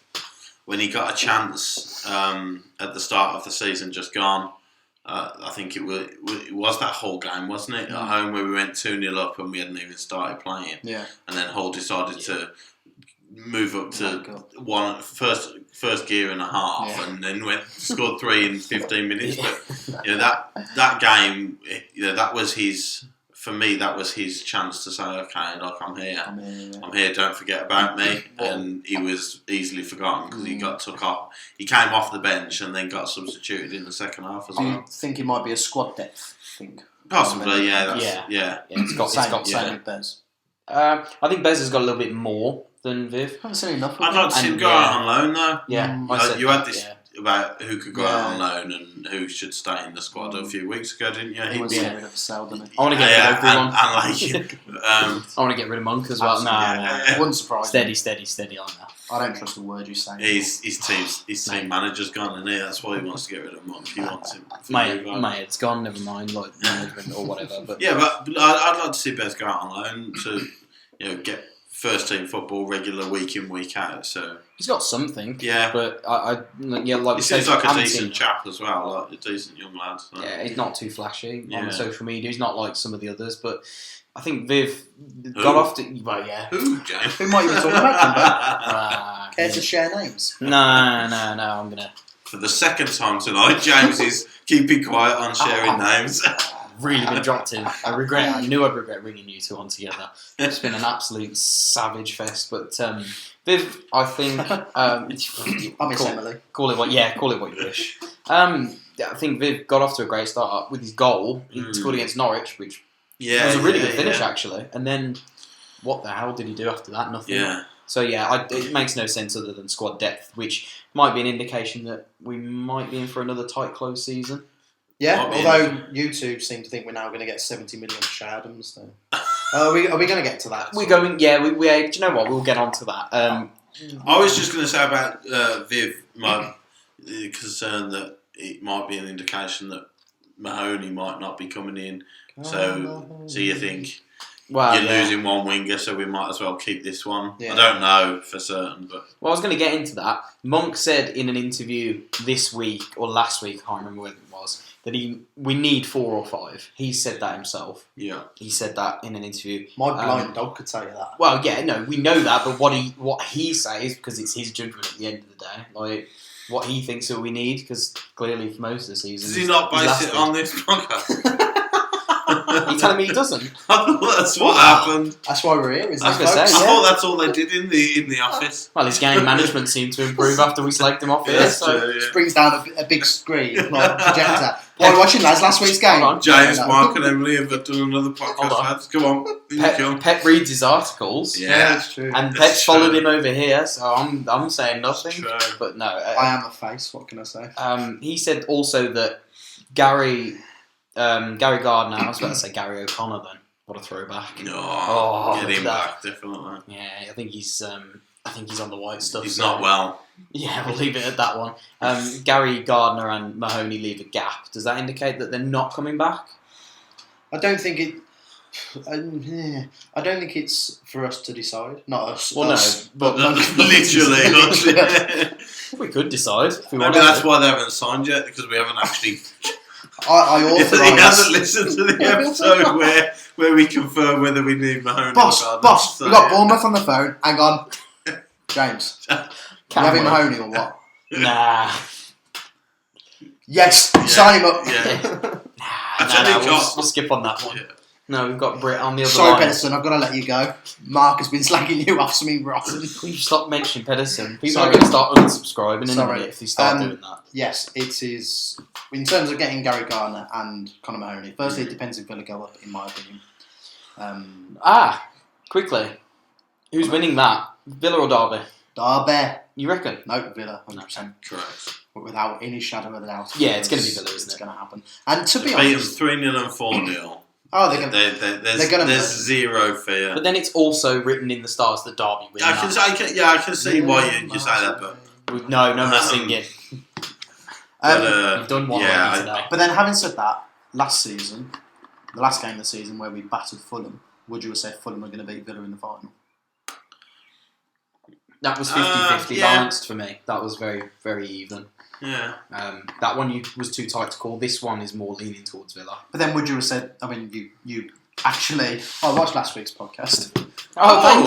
C: when he got a chance at the start of the season, just gone. I think it was that whole game, wasn't it? At home where we went 2-0 up and we hadn't even started playing.
B: Yeah.
C: And then Hull decided to move up to first gear and a half, and then scored 3 in 15 minutes. But that game, that was his. For me, that was his chance to say, "Okay, look, I'm here. I'm here. Don't forget about me." And he was easily forgotten because he got took off. He came off the bench and then got substituted in the second half as well.
B: Do you think it might be a squad depth thing?
C: Possibly, yeah.
A: It's got
B: same with Bez.
A: I think Bez has got a little bit more than Viv.
B: I haven't seen enough.
C: I'd like to see him go out on loan though.
A: Yeah,
C: you had this about who could go out on loan and who should stay in the squad a few weeks ago, didn't you?
B: He was rid of Sal, didn't he?
A: I want to get rid of everyone.
C: I
A: want to get rid of Monk as well.
B: It wouldn't surprise me.
A: Steady on that.
B: I don't trust a word you say.
C: His team manager's gone, and that's why he wants to get rid of Monk. He wants him.
A: Mate, it's gone. Never mind, like management or whatever. But
C: but I'd like to see Bez go out on loan to get first team football regular week in week out. So
A: he's got something.
C: Yeah,
A: but like
C: he seems like a decent chap as well, like a decent young lad. So.
A: Yeah, he's not too flashy on social media. He's not like some of the others, but I think Viv got off to. Well, yeah.
C: Who, James?
B: Who might you be talking about? Care to share names?
A: No. I'm gonna.
C: For the second time tonight, James is keeping quiet on sharing names.
A: Really been dropped in. I knew I'd regret ringing you two on together. It's been an absolute savage fest. But Viv, I think
B: I miss Emily.
A: Call it what you wish. I think Viv got off to a great start with his goal. He scored against Norwich, which was a really good finish actually. And then what the hell did he do after that? Nothing.
C: Yeah.
A: So it makes no sense other than squad depth, which might be an indication that we might be in for another tight close season.
B: Yeah, although YouTube seem to think we're now going to get 70 million for Shay Adams. So. Are we going to get to that?
A: We're going. Yeah, we. Do you know what? We'll get on to that.
C: I was just going to say about Viv, my concern that it might be an indication that Mahoney might not be coming in. So you think you're losing one winger, so we might as well keep this one. Yeah. I don't know for certain, but
A: I was going to get into that. Monk said in an interview this week or last week, I can't remember whether it was, that we need 4 or 5. He said that himself.
C: Yeah.
A: He said that in an interview.
B: My blind dog could tell you that.
A: Well, yeah, no, we know that, but what he says, because it's his judgment at the end of the day, like what he thinks that we need, because clearly for most of the season...
C: Does he not base it on this podcast?
A: Are you telling me he doesn't?
C: I thought that's what happened.
B: That's why we're here, isn't it?
C: I thought that's all they did in the office.
A: Well, his game management seemed to improve after we slagged him off here.
C: So
B: just brings down a big screen, like projector. Why are you watching, lads? Last week's game.
C: James, Mark, and Emily have done another podcast, lads. Come on.
A: Pep reads his articles.
C: Yeah,
B: that's true.
A: And Pep's followed him over here, so I'm saying nothing. But no,
B: I am a face. What can I say?
A: He said also that Gary Gardner. I was about to say Gary O'Connor. Then what a throwback!
C: No, get him back definitely.
A: Yeah, I think he's on the white stuff.
C: He's not well.
A: Yeah, we'll leave it at that one. Gary Gardner and Mahoney leave a gap. Does that indicate that they're not coming back?
B: I don't think it. I don't think it's for us to decide. Not us.
A: Well,
B: us,
A: no, but
C: literally.
A: We could decide. If we
C: Maybe that's why they haven't signed yet, because we haven't actually.
B: If
C: he hasn't listened to the episode where we confirm whether we need Mahoney.
B: Boss, we got Bournemouth on the phone. Hang on, James. You having Mahoney or what?
A: Nah.
B: Yes, sign him up.
C: Yeah.
A: We'll skip on that one. No, we've got Britt on the other
B: Sorry,
A: line.
B: Pedersen, I've got to let you go. Mark has been slagging you off something rotten.
A: Will you stop mentioning Pedersen? People
B: Sorry.
A: are going to start unsubscribing in a
B: Sorry.
A: minute if they start doing that.
B: Yes, it is. In terms of getting Gary Gardner and Conor Mahoney, firstly, it depends if Villa go up, in my opinion.
A: Quickly. Who's winning that? Villa or Derby?
B: Derby.
A: You reckon?
B: No, Villa, 100%.
C: Correct.
B: But without any shadow of a doubt.
A: Yeah, it's going to be Villa, isn't it?
B: It's going to happen. And to be
C: Beat
B: honest...
C: 3-0 and 4-0.
B: Oh, they're going to...
C: There's zero fear.
A: But then it's also written in the stars that Derby win.
C: I can see why you say that, but...
A: No one's singing. You've done one already today.
B: But then having said that, last season, the last game of the season where we battered Fulham, would you have said Fulham were going to beat Villa in the final?
A: That was 50-50 balanced for me. That was very, very even.
C: Yeah.
A: That one was too tight to call. This one is more leaning towards Villa.
B: But then would you have said, I mean, you actually... I watched last week's podcast.
C: Hello.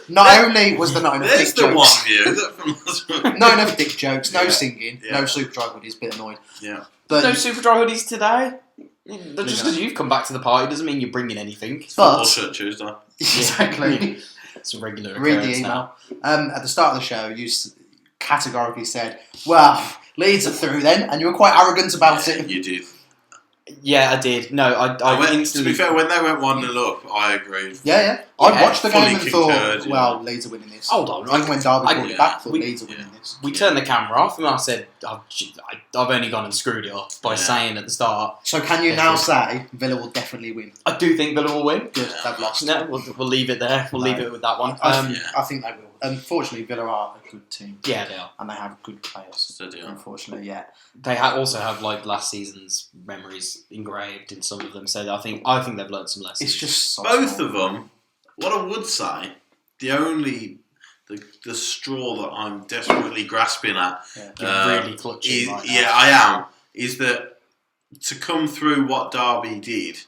B: Not only was there not enough dick
C: the
B: jokes...
C: one view.
B: No enough dick jokes, no singing, no super dry hoodies, bit annoyed.
C: Yeah.
B: But
A: no super dry hoodies today. Just because you've come back to the party doesn't mean you're bringing anything.
C: Football shirt Tuesday.
B: Exactly.
A: It's a regular
B: Read
A: occurrence
B: the email.
A: now.
B: At the start of the show, you categorically said, well, Leeds are through then, and you were quite arrogant about it.
C: You did.
A: Yeah, I did. No, I instantly...
C: To be fair, when they went 1-0 up, I agreed.
B: Yeah. I watched the game and
C: concurred,
B: thought, well, Leeds are winning this.
A: Hold on.
B: Even when Derby brought it back, I thought Leeds are winning this.
A: We turned the camera off and I said, I've only gone and screwed it up by saying at the start.
B: So can you now say Villa will definitely win?
A: I do think Villa will win.
B: Good, they've lost.
A: No, we'll leave it there. We'll leave it with that one.
B: I think they will. Unfortunately, Villa are a good team.
A: Yeah, they are.
B: And they have good players. Unfortunately, yeah.
A: They also have like last season's memories engraved in some of them, so I think they've learned some lessons.
B: It's just so
C: both of them. What I would say, the straw that I'm desperately grasping at,
A: really clutching.
C: I am. Is that to come through what Derby did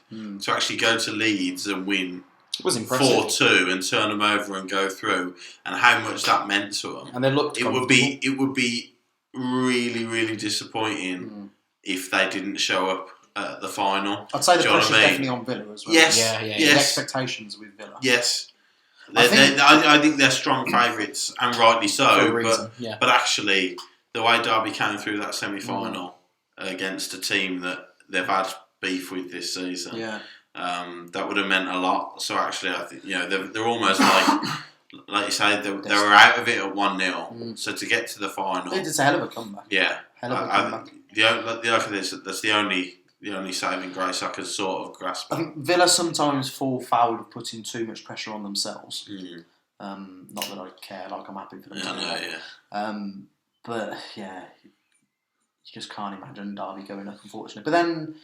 C: to actually go to Leeds and win?
A: It was impressive.
C: 4-2 and turn them over and go through, and how much that meant to them.
A: And they looked.
C: It would be really, really disappointing if they didn't show up at the final.
B: I'd say the pressure's definitely on Villa as well.
C: Yes,
A: yes.
B: The expectations with Villa.
C: Yes. I think they're strong favourites, and rightly so. But actually, the way Derby came through that semi-final against a team that they've had beef with this season, that would have meant a lot. So actually, I think they're almost like you say, they were out of it at 1-0. So to get to the final,
B: it's a hell of a comeback.
C: Yeah,
B: hell of a comeback.
C: That's the only saving grace I can sort of grasp.
B: I think Villa sometimes fall foul of putting too much pressure on themselves. Not that I care, like I'm happy for them. But yeah, you just can't imagine Derby going up, unfortunately. But then,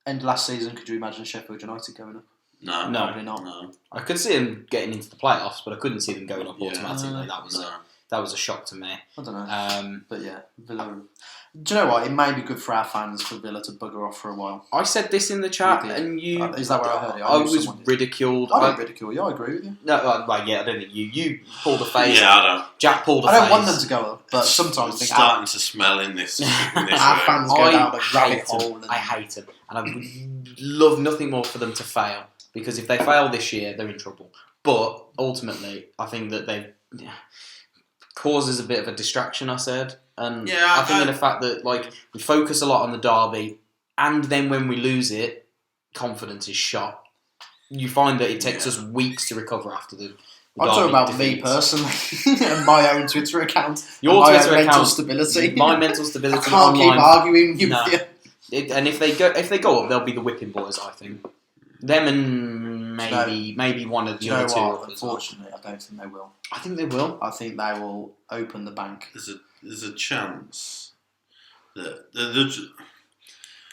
B: end of last season, could you imagine Sheffield United going up?
C: No,
B: probably not.
C: No.
A: I could see them getting into the playoffs, but I couldn't see them going up automatically. That was a shock to me.
B: I don't know. But yeah, Villa. Do you know what? It may be good for our fans for Villa to bugger off for a while.
A: I said this in the chat, and you.
B: Is that where I heard it?
A: I was ridiculed.
B: I don't ridicule you. I agree with you.
A: No, I don't think you pulled a face.
C: Yeah, I don't.
A: Jack pulled a face.
B: I don't want them to go up, but sometimes
C: it's starting to smell in this.
B: Our fans go down a rabbit hole.
A: I hate them, and I would love nothing more for them to fail. Because if they fail this year, they're in trouble. But ultimately, I think that they causes a bit of a distraction. I said, and I think in the fact that we focus a lot on the derby, and then when we lose it, confidence is shot. You find that it takes us weeks to recover after the.
B: I'm talking about me personally and my own Twitter account.
A: Your Twitter account,
B: mental stability.
A: My mental stability.
B: I can't
A: online.
B: keep arguing with you.
A: And if they go up, they'll be the whipping boys. I think. Them and maybe one of the other two.
B: Unfortunately, I don't think they will.
A: I think they will.
B: I think they will open the bank.
C: There's a chance that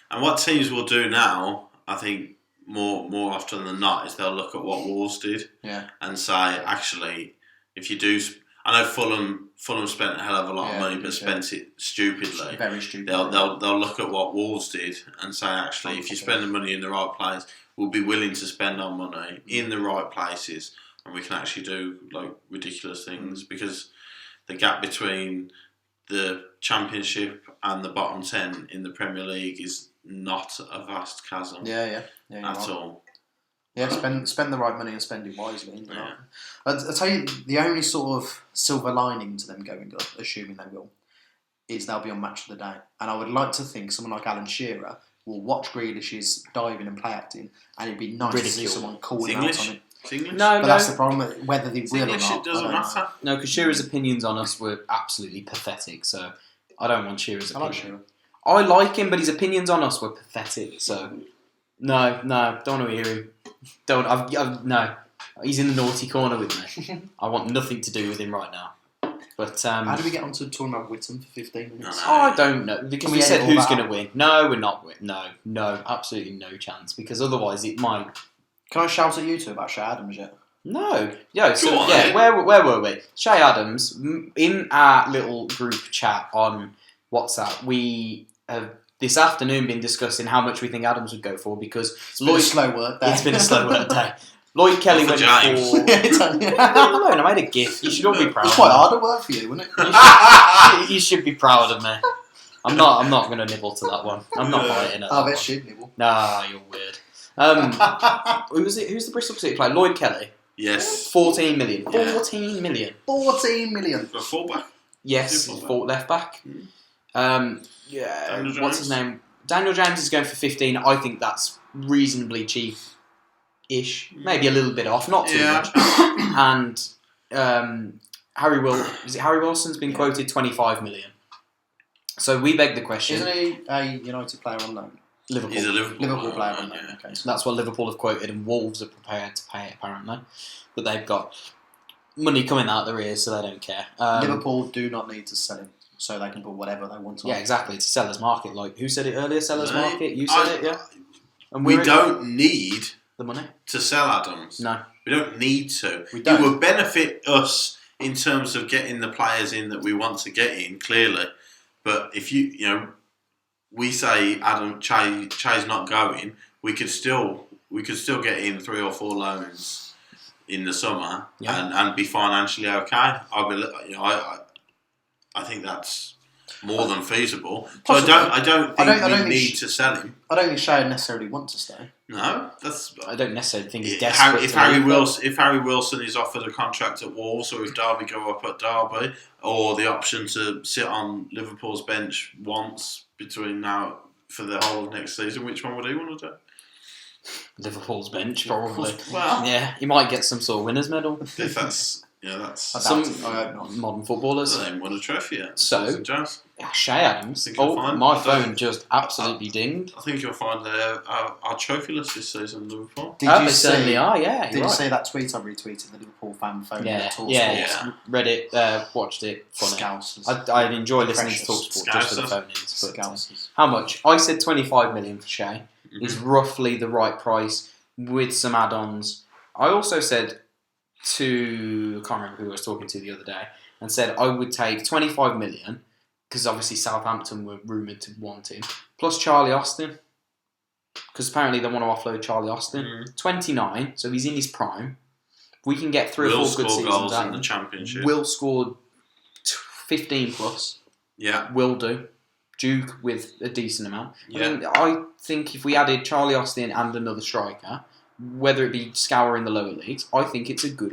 C: and what teams will do now, I think more often than not, is they'll look at what Wolves did and say, actually, if you do, I know Fulham spent a hell of a lot of money, but spent it stupidly.
B: Very stupid.
C: They'll look at what Wolves did and say, actually, if you spend the money in the right place, we'll be willing to spend our money in the right places, and we can actually do ridiculous things because the gap between the Championship and the bottom 10 in the Premier League is not a vast chasm.
B: Yeah.
C: at all.
B: Yeah, spend the right money and spend it wisely. Yeah. I'll tell you, the only sort of silver lining to them going up, assuming they will, is they'll be on Match of the Day. And I would like to think someone like Alan Shearer will watch Grealish's diving and play acting, and it'd be nice to see someone calling out on it.
C: It's English?
A: No,
B: that's the problem. Whether they will
C: English,
B: or not,
C: it doesn't matter.
A: No, because Shearer's opinions on us were absolutely pathetic. So I don't want Shearer's opinion.
B: I like Shearer.
A: I like him, but his opinions on us were pathetic. So no, don't want to hear him. No. He's in the naughty corner with me. I want nothing to do with him right now. But
B: how do we get on to talking about Whittam for 15 minutes?
A: I don't know. Because we said who's going to win. No, we're not winning. No, absolutely no chance. Because otherwise it might...
B: Can I shout at you two about Shay Adams yet?
A: No. Where were we? Shay Adams, in our little group chat on WhatsApp, we have this afternoon been discussing how much we think Adams would go for because...
B: It's been a slow work day.
A: It's been a slow work day. Lloyd Kelly went for... I made a gift. You should all be proud.
B: It's quite hard to work for you, wasn't it?
A: You should be proud of me. I'm not going to nibble to that one. I'm not biting at that one.
B: I bet she'd nibble.
A: Nah, you're weird. Who's the Bristol City player? Lloyd Kelly.
C: Yes.
A: 14 million.
C: Yeah.
B: 14 million.
C: For a fullback?
A: Yes, left back. What's his name? Daniel James is going for 15. I think that's reasonably cheap-ish. Maybe a little bit off, not too much. And Harry Wilson's been quoted 25 million. So we beg the question.
B: Isn't he a United player on loan?
A: Liverpool.
C: He's a Liverpool
B: player on loan. Okay, so
A: that's what Liverpool have quoted, and Wolves are prepared to pay it, apparently. But they've got money coming out their ears, so they don't care.
B: Liverpool do not need to sell him, so they can put whatever they want on.
A: Yeah, exactly. It's a seller's market. Like, who said it earlier? Seller's market? You said it, yeah?
C: And we don't need
A: the money
C: to sell Adams.
A: No.
C: We don't need to.
B: We don't.
C: It would benefit us in terms of getting the players in that we want to get in, clearly. But if we say Che's not going, we could still get in 3 or 4 loans in the summer and be financially okay. I think that's more than feasible. So I don't think we need to sell him.
B: I don't think Shay necessarily want to stay.
C: No,
A: I don't necessarily think he's desperate.
C: If Harry Wilson is offered a contract at Wolves, or if Derby go up at Derby, or the option to sit on Liverpool's bench once between now for the whole of next season, which one would he want to do?
A: Liverpool's bench, probably.
C: Well,
A: yeah, he might get some sort of winners' medal.
C: If that's
A: some modern footballers.
C: They haven't won a trophy yet.
A: So, Shay Adams. My phone just absolutely dinged.
C: I think you'll find our trophy list this season, Liverpool.
B: Did you
A: certainly are, yeah.
B: Did you see that tweet I retweeted, the Liverpool fan phone?
A: Yeah. Read it, watched it. Funny.
B: Scousers.
A: I enjoy listening to TalkSport just for the phone-ins.
B: Scousers.
A: How much? I said 25 million for Shay. Is roughly the right price with some add-ons. I also said I can't remember who I was talking to the other day, and said I would take 25 million, because obviously Southampton were rumoured to want him, plus Charlie Austin, because apparently they want to offload Charlie Austin. 29, so he's in his prime. We can get 3 or 4 good seasons
C: goals
A: out
C: in the Championship.
A: Will scored 15 plus.
C: Yeah.
A: Will do. Duke with a decent amount.
C: Yeah.
A: I think if we added Charlie Austin and another striker, whether it be scouring the lower leagues, I think it's I think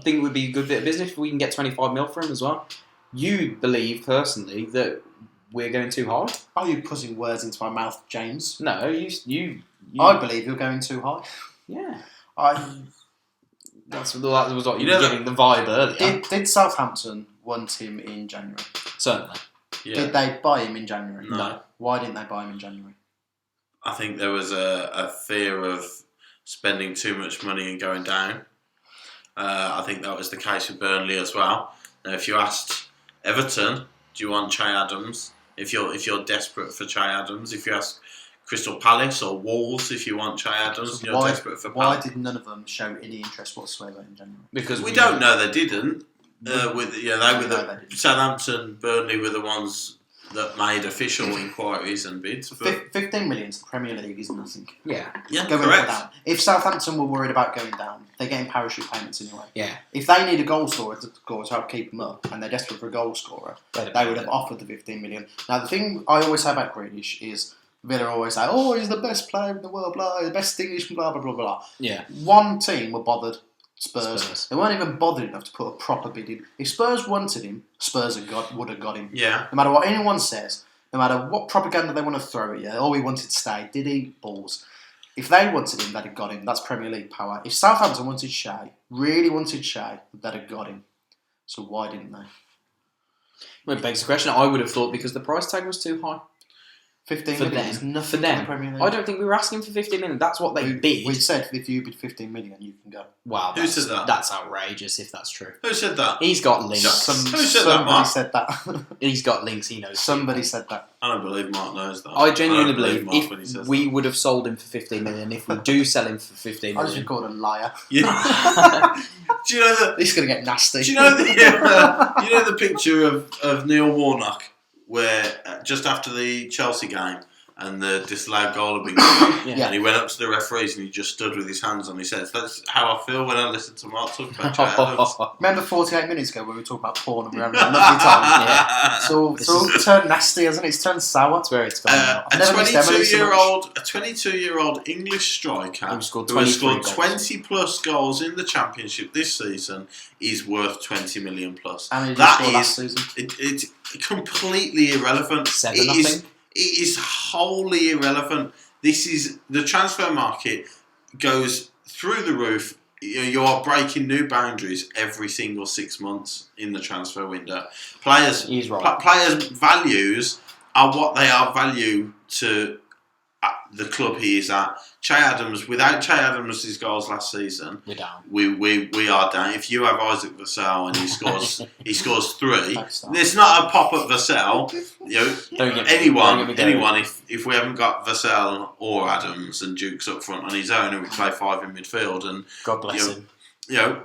A: it would be a good bit of business if we can get 25 mil for him as well. You believe personally that we're going too high?
B: Are you putting words into my mouth, James?
A: No, you.
B: I believe you're going too high.
A: Yeah.
B: That
A: was what you were giving the vibe earlier.
B: Did Southampton want him in January?
A: Certainly.
B: Yeah. Did they buy him in January?
C: No.
B: Why didn't they buy him in January?
C: I think there was a fear of spending too much money and going down. I think that was the case with Burnley as well. Now, if you asked Everton, do you want Che Adams? If you're desperate for Che Adams, if you ask Crystal Palace or Wolves, if you want Che Adams, you're desperate for Palace.
B: Why did none of them show any interest whatsoever in January?
C: Because we don't know they didn't. Southampton, Burnley were the ones that made official inquiries and bids.
B: 15 million to the Premier League is nothing.
A: Yeah,
C: correct.
B: Down. If Southampton were worried about going down, they're getting parachute payments anyway.
A: Yeah.
B: If they need a goal scorer to help keep them up, and they're desperate for a goal scorer, they would have offered the 15 million. Now, the thing I always say about Grealish is Villa always say, "Oh, he's the best player in the world, blah, the best Englishman, blah blah blah blah."
A: Yeah.
B: One team were bothered. Spurs. They weren't even bothered enough to put a proper bid in. If Spurs wanted him, Spurs would have got him.
C: Yeah.
B: No matter what anyone says, no matter what propaganda they want to throw at you, oh, he wanted to stay. Did he? Balls. If they wanted him, they'd have got him. That's Premier League power. If Southampton wanted Shea, really wanted Shea, they'd have got him. So why didn't they?
A: Well, it begs the question. I would have thought because the price tag was too high.
B: 15
A: for
B: million
A: them.
B: is nothing
A: For them.
B: in the Premier League.
A: I don't think we were asking for 15 million. That's what they bid.
B: We said if you bid 15 million, you can go.
A: Wow,
C: Who said that?
A: That's outrageous if that's true.
C: Who said that?
A: He's got links.
C: Who said that,
B: Somebody
C: Mark?
B: said that.
A: He's got links, he knows.
B: Somebody said that.
C: I don't believe Mark knows that.
A: I genuinely believe
C: Mark when he says
A: if we would have sold him for 15 million, if we do sell him for 15
B: I just
A: million.
B: been called a liar.
C: Yeah. Do you know that?
B: He's going to get nasty.
C: Do you know the picture of Neil Warnock where just after the Chelsea game and the disallowed goal had been given,
A: Yeah.
C: and he went up to the referees and he just stood with his hands on his head. That's how I feel when I listen to Mark talk about Jay Adams.
B: Remember 48 minutes ago when we were talking about porn and we were having a lovely time?
A: Yeah.
B: It's all turned nasty, hasn't it? It's turned sour.
A: That's where it's gone now.
C: A
B: I've never missed Emily so much.
C: 22-year-old English striker
A: Who scored
C: who has
A: 23
C: scored 20 plus goals in the Championship this season is worth 20 million plus.
B: And he just
C: That
B: scored last
C: is
B: season.
C: it's completely irrelevant.
A: 7-0.
C: It is wholly irrelevant. This is the transfer market goes through the roof. You are breaking new boundaries every single 6 months in the transfer window.
A: He's right.
C: Players' values are what they are value to the club he is at. Che Adams, without Che Adams' goals last season,
A: We're down.
C: we are down. If you have Isaac Vassell and he scores 3,
B: Thanks, Tom.
C: there's not a pop at Vassell. You know,
A: Don't get me
C: anyone.
A: going.
C: If we haven't got Vassell or Adams and Dukes up front on his own, and we play 5 in midfield, and
A: God bless him.
C: you know,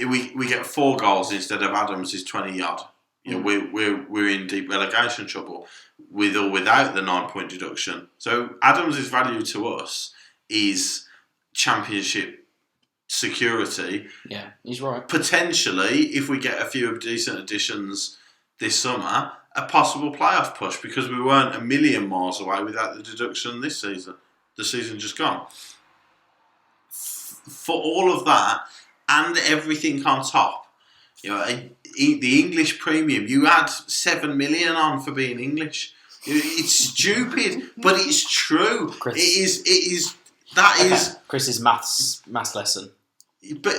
C: we get 4 goals instead of Adams' 20 yard. You know, we're in deep relegation trouble with or without the 9-point deduction. So Adams' value to us is Championship security.
A: Yeah, he's right.
C: Potentially, if we get a few decent additions this summer, a possible playoff push because we weren't a million miles away without the deduction this season. The season just gone. For all of that and everything on top, you know, the English premium, you add 7 million on for being English. It's stupid, but it's true.
A: Chris.
C: It is. That is.
A: Chris's maths lesson.
C: But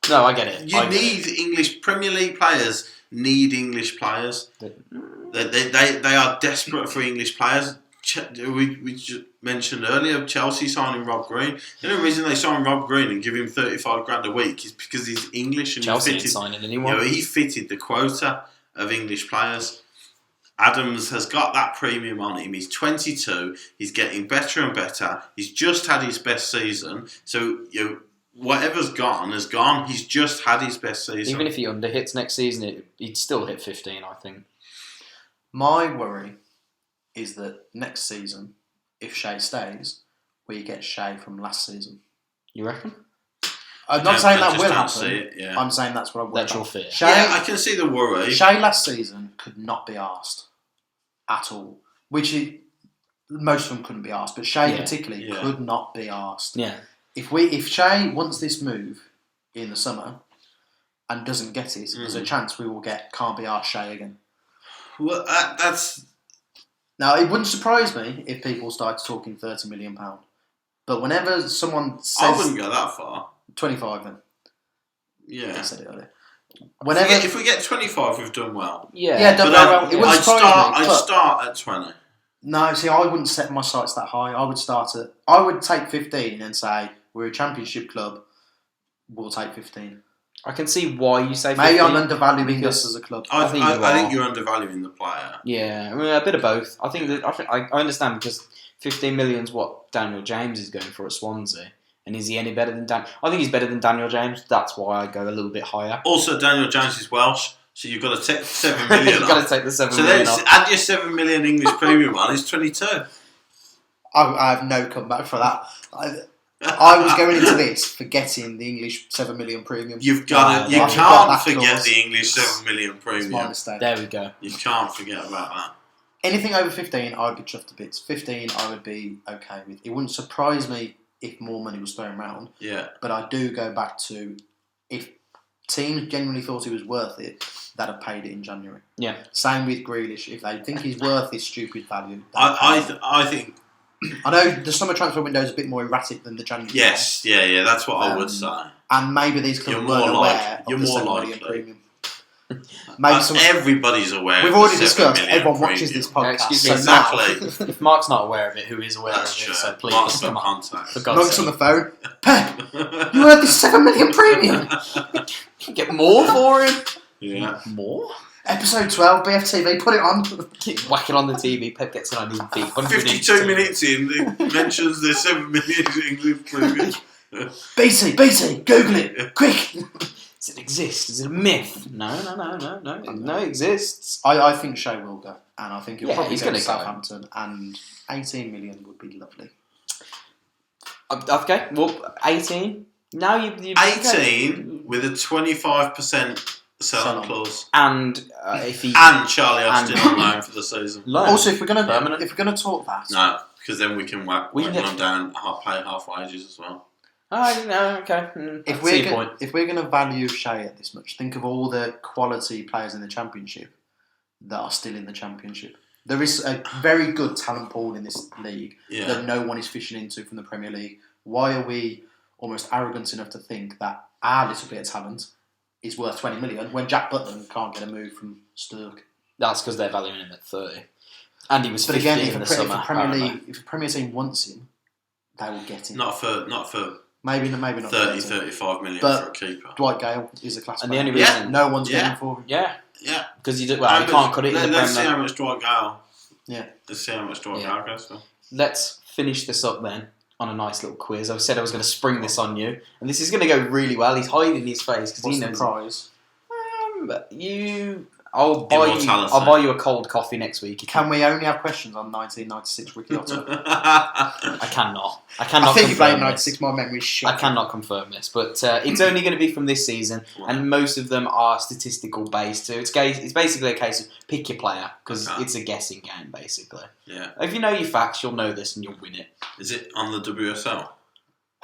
A: No, I get it.
C: you need English Premier League players. Need English players. They are desperate for English players. We just mentioned earlier Chelsea signing Rob Green. The only reason they signed Rob Green and give him 35 grand a week is because he's English and
A: Chelsea
C: he
A: ain't
C: fitted.
A: signing anyone.
C: You know, he fitted the quota of English players. Adams has got that premium on him. He's 22. He's getting better and better. He's just had his best season. So you know, whatever's gone has gone. He's just had his best season.
A: Even if he underhits next season, he'd still hit 15, I think.
B: My worry is that next season, if Shea stays, we get Shea from last season.
A: You reckon?
B: I'm not saying that will
C: don't
B: happen.
C: see it, yeah.
B: I'm saying that's what I worry
A: That's your
B: about.
A: fear.
B: Shea,
C: Yeah, I can see the worry.
B: Shea last season could not be asked at all. Most of them couldn't be asked, but Shea particularly could not be asked.
A: Yeah.
B: If Shea wants this move in the summer and doesn't get it, there's a chance we will get can't be asked Shea again.
C: Well, that's...
B: Now, it wouldn't surprise me if people started talking £30 million. But whenever someone says...
C: I wouldn't go that far.
B: 25 then.
C: Yeah.
B: I said it earlier.
C: If we get 25, we've done well.
A: Yeah.
B: done
C: But
B: well. It wouldn't surprise me.
C: I'd
B: but-
C: start at 20.
B: No, see, I wouldn't set my sights that high. I would take 15 and say, we're a championship club, we'll take 15.
A: I can see why you say 15.
B: Maybe I'm undervaluing us as a club.
C: I
A: think
C: think you're undervaluing the player.
A: Yeah, I mean, a bit of both. I think I understand because 15 million's what Daniel James is going for at Swansea. And is he any better than Dan? I think he's better than Daniel James. That's why I go a little bit higher.
C: Also, Daniel James is Welsh, so you've got to take 7 million
A: You've got to take the 7
C: so
A: million
C: then
A: off.
C: add your 7 million English premium on, it's 22.
B: I have no comeback for that. I was going into this forgetting the English 7 million premium.
C: You can't forget the English 7 million
B: It's my
C: premium.
B: mistake.
A: There we go.
C: You can't forget about that.
B: Anything over 15, I would be chuffed to bits. 15, I would be okay with. It wouldn't surprise me if more money was thrown around.
C: Yeah.
B: But I do go back to, if teams genuinely thought he was worth it, they'd have paid it in January.
A: Yeah.
B: Same with Grealish. If they think he's worth this stupid value,
C: I think.
B: I know the summer transfer window is a bit more erratic than the January.
C: Yes, yeah, that's what I would say.
B: And maybe these clubs weren't aware of the $7 million premium. Maybe
C: everybody's aware.
B: We've already discussed. Everyone watches this podcast.
A: Excuse me,
C: exactly.
A: If Mark's not aware of it, who is aware of it? So please,
C: Mark's
A: come on.
C: contact.
B: Mark's on the phone. Pep, you heard this $7 million premium?
A: Get more for him.
C: Yeah.
A: More.
B: Episode 12, Bftv, put it on.
A: Keep whacking on the TV. Pep gets it on his feet.
C: 52 minutes in, it mentions the 7 million English premium.
B: BT, Google it, quick.
A: Does it exist? Is it a myth? No, it exists.
B: I think Shea will go, and I think he'll probably
A: he's
B: go to
A: gonna
B: Southampton, and 18 million would be lovely.
A: Okay, well, 18. Now you
C: 18 with a 25% sell-on clause,
A: and if he
C: and Charlie Austin on loan for the season.
B: Also, if we're gonna talk that,
C: no, because then we can whack one down, pay half wages as well.
A: I don't know. Okay.
B: If we're going to value Shea at this much, think of all the quality players in the Championship that are still in the Championship. There is a very good talent pool in this league that no one is fishing into from the Premier League. Why are we almost arrogant enough to think that our little bit of talent is worth 20 million when Jack Butland can't get a move from Sturk?
A: That's because they're valuing him at 30, and he was.
B: But
A: 15
B: again,
A: in the summer.
B: If a Premier team wants him, they will get him.
C: Not for.
B: Maybe not
C: 30, 35 million
B: but
C: for a keeper.
B: Dwight Gale is a class
A: and
B: player.
A: the only reason
B: no one's going for him.
A: Yeah. Because you
C: can't
A: cut it in the Premier.
C: Let's see how much Dwight Gale.
B: Yeah.
C: Let's see how much Dwight Gale goes for.
A: Let's finish this up then on a nice little quiz. I said I was going to spring this on you, and this is going to go really well. He's hiding his face because he knows.
B: What's the
A: prize? I'll buy you a cold coffee next week.
B: Can we only have questions on 1996 Ricky Otto?
A: I cannot.
B: I think you played 96. My memory's shit.
A: I cannot confirm this, but it's only going to be from this season, and most of them are statistical based. So it's basically a case of pick your player because it's a guessing game, basically.
C: Yeah.
A: If you know your facts, you'll know this and you'll win it.
C: Is it on the WSL?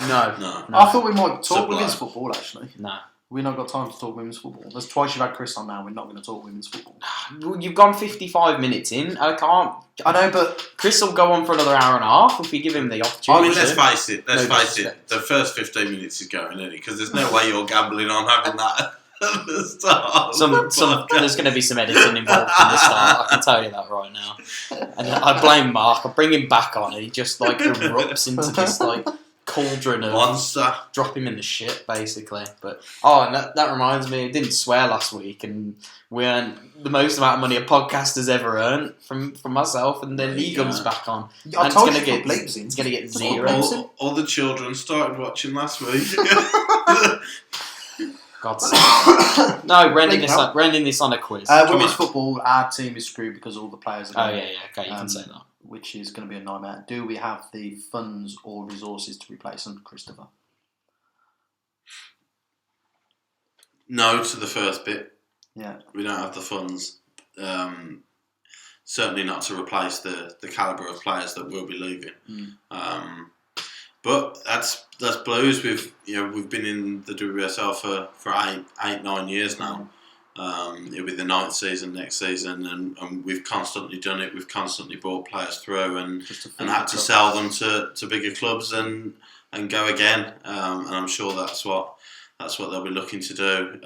A: No.
B: I thought we might talk women's football actually.
A: No.
B: We've not got time to talk women's football. There's twice you've had Chris on now. We're not going to talk women's football.
A: You've gone 55 minutes in. I can't.
B: I know, but
A: Chris will go on for another hour and a half if we give him the opportunity.
C: I mean, let's face it. The first 15 minutes is going, isn't it? Because there's no way you're gambling on having that at the start.
A: There's going to be some editing involved from the start. I can tell you that right now. And I blame Mark. I bring him back on, and he just erupts into this cauldron of
C: monster.
A: Drop him in the shit, basically. But and that reminds me, I didn't swear last week, and we earned the most amount of money a podcast has ever earned from myself, and then he comes back on.
B: I told you
A: it's going to get zero.
C: All the children started watching last week.
A: God's sake. No, we're ending this on a quiz.
B: Women's football, our team is screwed because all the players are
A: going. Okay, you can say that.
B: Which is going to be a nightmare. Do we have the funds or resources to replace him, Christopher?
C: No to the first bit.
B: Yeah.
C: We don't have the funds. Certainly not to replace the calibre of players that will be leaving. But that's Blues. We've been in the WSL for 8-9 years now. It'll be the 9th season next season, and we've constantly done it. We've constantly brought players through and had to sell them to bigger clubs and go again. And I'm sure that's what they'll be looking to do.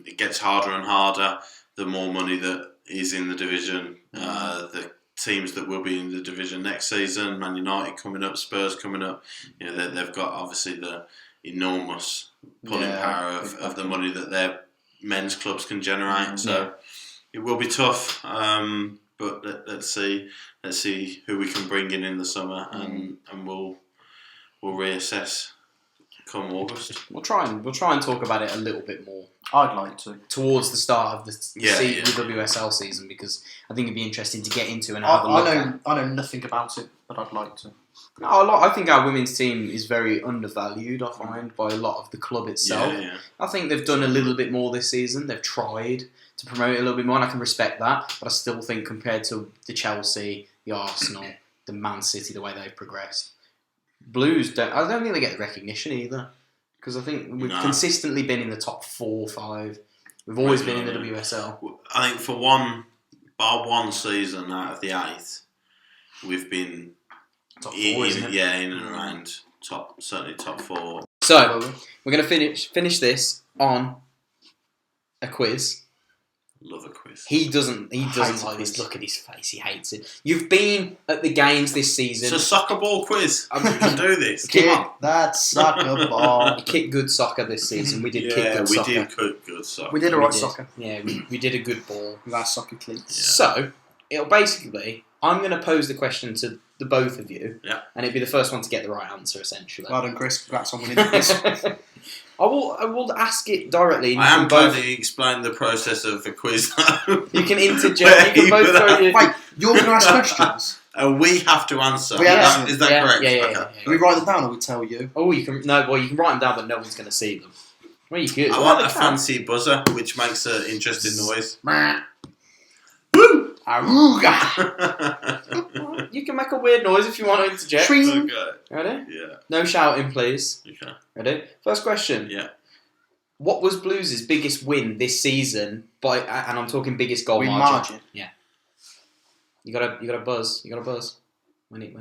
C: It gets harder and harder the more money that is in the division. The teams that will be in the division next season, Man United coming up, Spurs coming up. They've got obviously the enormous pulling power of the money that they're men's clubs can generate, so it will be tough. But let's see who we can bring in the summer, and we'll reassess come August.
A: We'll try and talk about it a little bit more.
B: I'd like to.
A: Towards the start of the WSL season, because I think it'd be interesting to get into and have a look at.
B: I know nothing about it, but I'd like to.
A: I think our women's team is very undervalued, I find, by a lot of the club itself.
C: Yeah.
A: I think they've done a little bit more this season. They've tried to promote it a little bit more, and I can respect that. But I still think compared to the Chelsea, the Arsenal, the Man City, the way they've progressed, Blues I don't think they get the recognition either. Because I think we've consistently been in the top 4 or 5. We've always been in the WSL.
C: I think for one season out of the 8, we've been
A: top 4, isn't it?
C: Yeah, in and around certainly top 4.
A: So we're going to finish this on a quiz.
C: Love a quiz.
A: He doesn't like this. Look at his face. He hates it. You've been at the games this season.
C: It's a soccer ball quiz. We can do this.
B: Kick that soccer ball.
A: You kicked good soccer this season. We did kick good soccer.
C: We did good soccer.
B: We did alright soccer.
A: Yeah, we did a good ball.
B: With our soccer cleats.
A: Yeah. So, it'll basically, I'm going to pose the question to the both of you.
C: Yeah.
A: And it'd be the first one to get the right answer, essentially.
B: Well done, Chris. Congrats on winning this.
A: I will ask it directly.
C: I am going to explain the process of the quiz.
A: You can interject. You can both throw your...
B: Wait, you're going to ask questions?
C: We have to answer. Is that correct?
A: Yeah.
B: Do we write them down or we tell you?
A: Oh, you can. No, well, you can write them down, but no one's going to see them. Well, you could.
C: I want a fancy buzzer, which makes an interesting noise.
A: Woo! You can make a weird noise if you want to interject.
C: Okay.
A: Ready?
C: Yeah.
A: No shouting, please.
C: Okay.
A: Ready? First question.
C: Yeah.
A: What was Blues' biggest win this season? And I'm talking biggest goal margin. Yeah. You got a buzz. You got a buzz. Wait.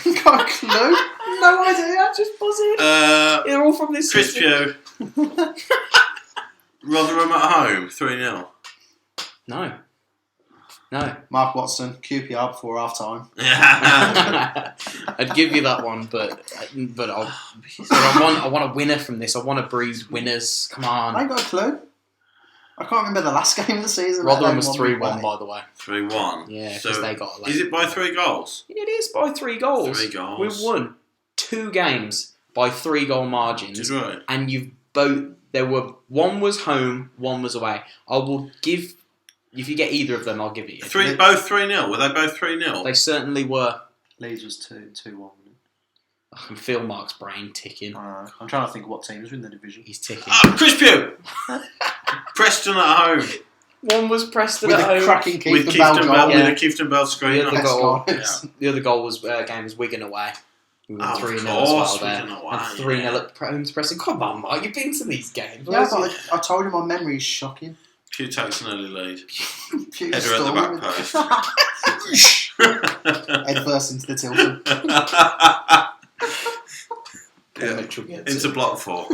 B: You got a clue?
A: No idea. Just buzzing. They're all from this
C: Chris
A: season.
C: Pugh. Rotherham at home, 3-0.
A: No.
B: Mark Watson, QPR before half time.
A: I'd give you that one, but I want a winner from this. I want to breed winners. Come on.
B: I ain't got a clue. I can't remember the last game of the season.
A: Rotherham was 3-1, by the way.
C: 3-1.
A: Yeah, because they got.
C: Is it by 3 goals?
A: It is by 3 goals.
C: 3 goals.
A: We've won 2 games by 3 goal margins.
C: That's right.
A: And you've both. One was home, one was away. I will give. If you get either of them, I'll give it you.
C: Both 3-0. Were they both 3-0?
A: They certainly were.
B: Leeds was 2-1.
A: I can feel Mark's brain ticking.
B: I'm trying to think of what teams were in the division.
A: He's ticking.
C: Chris Pugh! Preston at home.
A: One was Preston
B: with
A: at home.
B: With a cracking
C: Clifton Bell screen.
A: The other goal was game was Wigan away. We won 3-0 as well there. And 3-0 at home to Preston. Come on, Mark, you've been to these games.
B: Yeah, but I told you my memory is shocking.
C: Pew takes an early lead.
B: Header
C: at the back post.
B: Head first into the Tilton.
A: Mitchell gets
C: into block 4.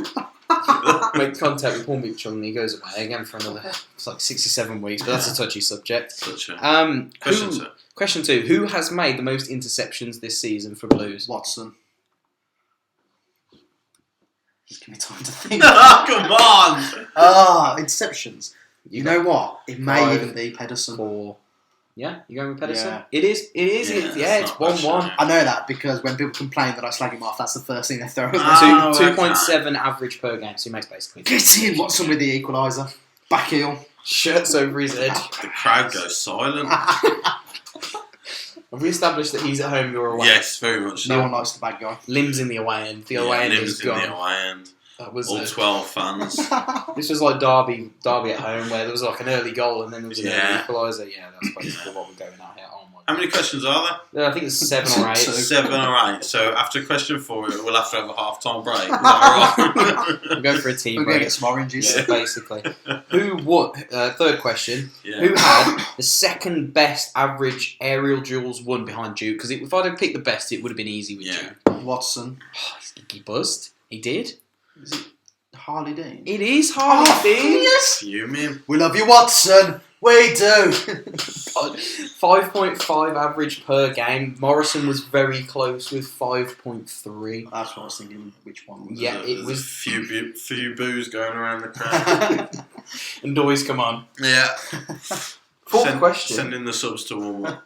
A: Make contact with Paul Mitchell and he goes away again for another 67 weeks, but that's a touchy subject. Question 2. Who has made the most interceptions this season for Blues?
B: Watson. Just give me time to think.
C: Come on!
B: Interceptions. You know what? It may even be Pedersen.
A: 4. Yeah, you going with Pedersen?
B: Yeah.
A: It is. It's 1-1.
B: I know that because when people complain that I slag him off, that's the first thing they throw at me.
A: 2.7 average per game, so he makes basically.
B: Get in, Watson with the equaliser. Back heel.
A: Shirts over his head.
C: The crowd goes silent.
A: Have we established that he's at home, you're away?
C: Yes, very much so.
B: No one likes the bad guy.
A: Limbs in the away end. The away end is gone.
C: In the away end.
A: That was
C: all 12 fans.
A: This was like Derby at home, where there was like an early goal and then there was an early equaliser. Yeah, that's basically what we're going at here. Oh my God.
C: How many questions are there?
A: Yeah, I think it's 7 or 8.
C: 7 or 8. So after question 4, we'll have to have a half-time break. Is that right?
A: We'll go for a team break.
B: We'll get some oranges.
A: Yeah, basically. Third question. Yeah. Who had the second best average aerial duels won behind Duke? Because if I'd have picked the best, it would have been easy with Duke.
B: Watson.
A: He buzzed. He did.
B: Is it Harley Dean?
A: It is Harley Dean.
B: Yes.
C: Fuming.
B: We love you, Watson. We do.
A: 5.5 average per game. Morrison was very close with 5.3.
B: That's what I was thinking. Which one?
A: It was
C: a few boos going around the crowd.
A: And always come on.
C: Yeah.
A: Fourth question.
C: Send in the subs to warm up.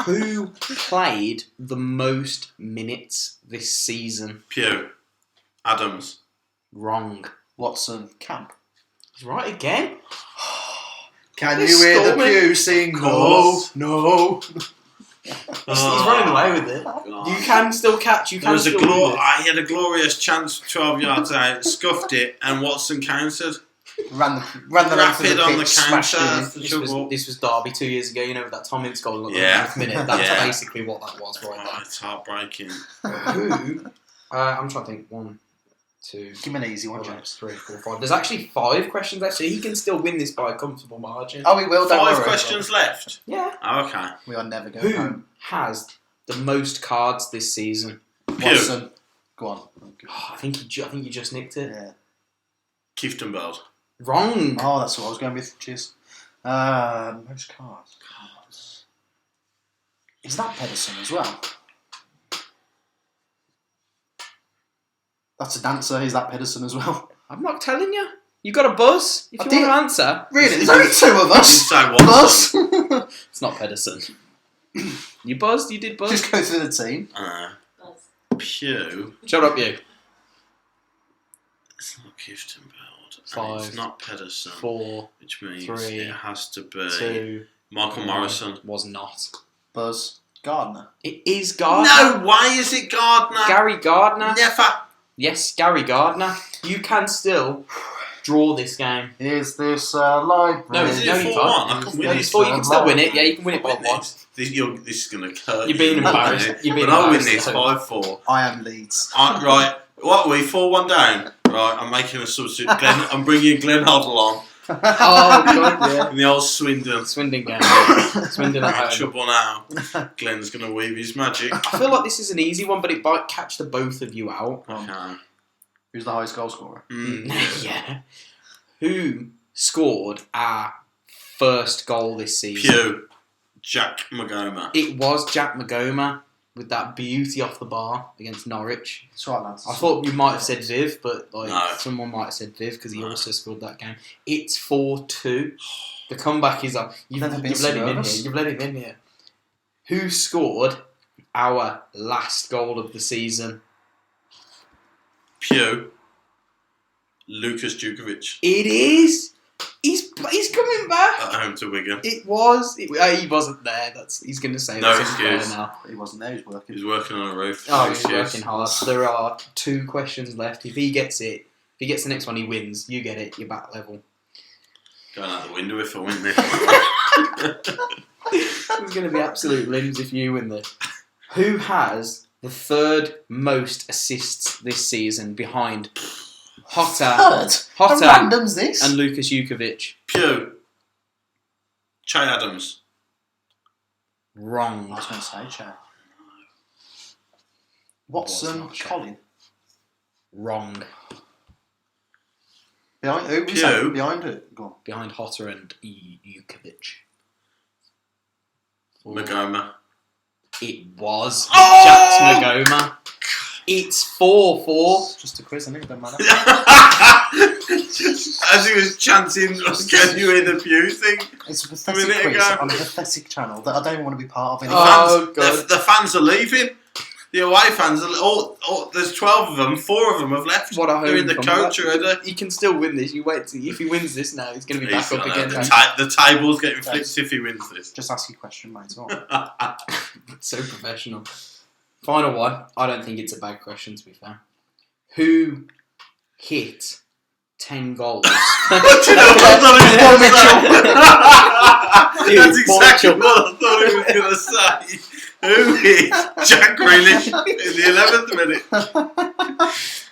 A: Who played the most minutes this season?
C: Pew. Adams.
A: Wrong.
B: Watson. Camp.
A: He's right again.
B: Can
A: This
B: you hear the
A: storming.
B: pew sing?
C: No.
A: He's running away with it. You can still catch. You
C: There
A: can
C: was
A: still win it.
C: he had a glorious chance 12 yards out, scuffed it, and Watson countered.
B: Ran the length of
C: Rapid
B: the
C: on
B: pitch,
C: the
B: smashed
C: counter.
B: it in.
C: That's the
A: This
C: trouble.
A: was Derby 2 years ago. You know, with that Tom Ince goal at the
C: Yeah.
A: 9th minute. That's
C: Yeah.
A: basically what that was right
C: Oh, it's heartbreaking.
A: there. Who? I'm trying to think. 1, 2.
B: Give me an easy one,
A: 3,
B: James.
A: 4, 5. There's actually 5 questions left, so he can still win this by a comfortable margin.
B: Oh, we will. Don't
C: 5
B: worry.
C: questions left.
A: Yeah.
C: Oh, okay.
B: We are never going
A: Who
B: home.
A: has the most cards this season?
B: Watson. Go on.
A: I think you just nicked it.
B: Yeah.
C: Kieftenbeld.
A: Wrong.
B: Oh, that's what I was going with. Cheers. Most cards. Is that Pedersen as well? That's a dancer. Is that Pedersen as well?
A: I'm not telling you. You got a buzz if
B: I
A: you
B: did.
A: want to answer.
B: Really? There's only 2 of
C: You
B: us.
C: say
B: Buzz.
C: Watson.
A: It's not Pedersen. You buzzed. You did buzz.
B: Just go through the team.
C: Pew.
A: Shut up, you.
C: It's not Kieftenbeld.
A: 5,
C: It's not Pedersen.
A: 4,
C: Which means
A: 3,
C: it has to be
A: 2.
C: Michael Morrison.
A: Was not.
B: Buzz. Gardner.
A: It is Gardner.
C: No, why is it Gardner?
A: Gary Gardner.
C: Never.
A: Yes, Gary Gardner. You can still draw this game.
B: Is this library?
A: No,
C: Is it
A: no, you
C: 4-1?
A: can't.
C: I can win
A: No,
C: this.
A: you can still win it. Yeah, you can win it by
C: Win
A: 1.
C: this. This is going to hurt.
A: You're being embarrassed. You're being
C: But I'll win
A: embarrassed,
C: this
A: so-
C: 5-4.
B: I am Leeds.
C: Right. What are we? 4-1 down. Right. I'm making a substitute. I'm bringing Glenn Hoddle on
A: Oh, God, yeah.
C: in the old Swindon.
A: Swindon game. Swindon at
C: I'm in
A: home.
C: trouble now. Glenn's going to weave his magic.
A: I feel like this is an easy one, but it might catch the both of you out.
C: Okay.
B: Who's the highest goal scorer?
A: Yeah. Who scored our first goal this season?
C: Pew. Jack Magoma.
A: It was Jack Magoma with that beauty off the bar against Norwich.
B: That's right, lads.
A: I thought you might have said Viv, but
C: No.
A: someone might have said Viv because he
C: No.
A: also scored that game. It's 4-2. The comeback is up. You've
B: Never been
A: let him in
B: nervous.
A: here. You've let him in here. Who scored our last goal of the season?
C: Pew. Lucas Djukovic.
A: It is. He's coming back.
C: At home to Wigan.
A: It was. He wasn't there. He's going to say
C: No
A: that's unfair
C: excuse.
A: now.
B: He wasn't there, he was working.
C: He's working on a roof.
A: Oh,
C: No
A: he's
C: excuse.
A: working hard. There are 2 questions left. If he gets it, if he gets the next one, he wins. You get it. You're back level.
C: Going out the window if I win this.
A: It's going to be absolute limbs if you win this. Who has the 3rd most assists this season behind Hotter
B: Third? How random's this?
A: and Lucas Jukovic?
C: Pew. Che Adams.
B: I
A: Wrong.
B: was going to say, Che.
A: Was
B: Watson,
A: not Che.
B: Colin.
A: Wrong.
B: Behind who?
C: Pew.
B: Say, behind who? Go on.
A: Behind Hotter and Jukovic.
C: Magoma.
A: It was
C: Oh!
A: Jack Magoma. It's 4-4.
B: Just a quiz, isn't it? Don't matter.
C: As he was chanting, "Can you hear the Pew thing?"
B: It's a
C: minute
B: pathetic quiz
C: ago.
B: on a pathetic channel that I don't want to be part of
C: The
B: anymore.
A: Oh,
C: fans,
A: God.
C: the fans are leaving. The away fans are there's 12 of them. 4 of them have left.
A: What a
C: They're in the
A: homecoming.
C: coach already.
A: He can still win this. You wait. If he wins this now, he's going to be back up again.
C: The table's getting flipped if he wins this.
B: Just ask your question, mate. Go on.
A: So professional. Final one. I don't think it's a bad question, to be fair. Who hit 10 goals?
C: Do you know what I thought he was going to say? That's exactly what I thought he was going to say. Who hit Jack Grealish in the 11th minute?